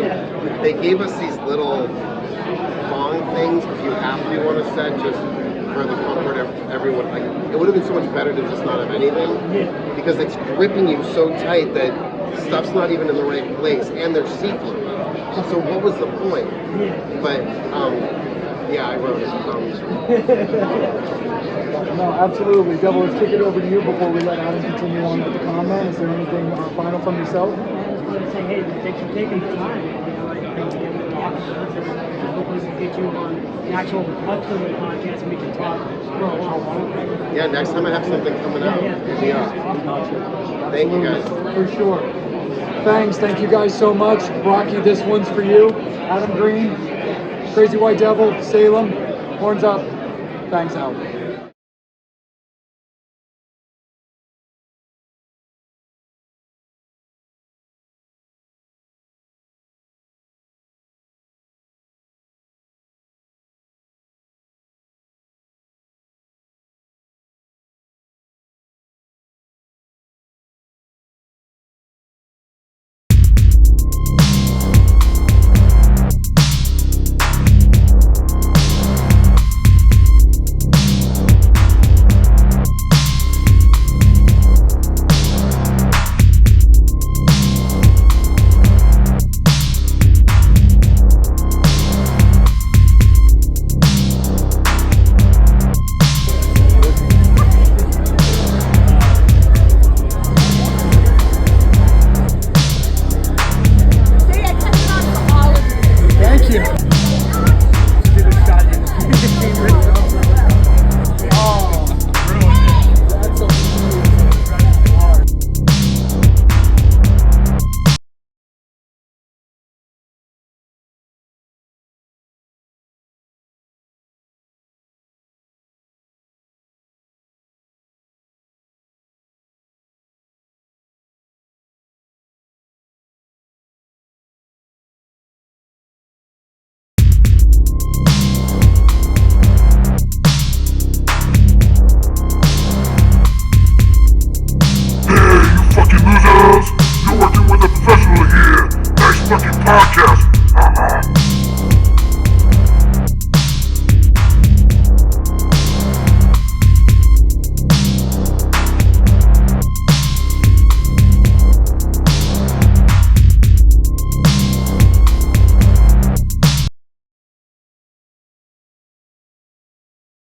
H: They gave us these little thong things if you have to be on a set, just for the comfort of everyone. Like, it would have been so much better to just not have anything, because it's gripping you so tight that stuff's not even in the right place, and they're see-through. So what was the point? But yeah, I wrote it.
B: No, absolutely. Devil, let's kick it over to you before we let Adam continue on with the comment. Is there anything final from yourself?
F: I just want to say, hey, thanks for taking the time. Thanks for getting to talk to us. And hopefully we can get you on an actual upcoming podcast and we can talk for a while longer.
H: Yeah, next time I have something coming out. Yeah. Thank you guys.
B: For sure. Thanks. Thank you guys so much. Rocky, this one's for you. Adam Green. Crazy White Devil, Salem, horns up, fangs out.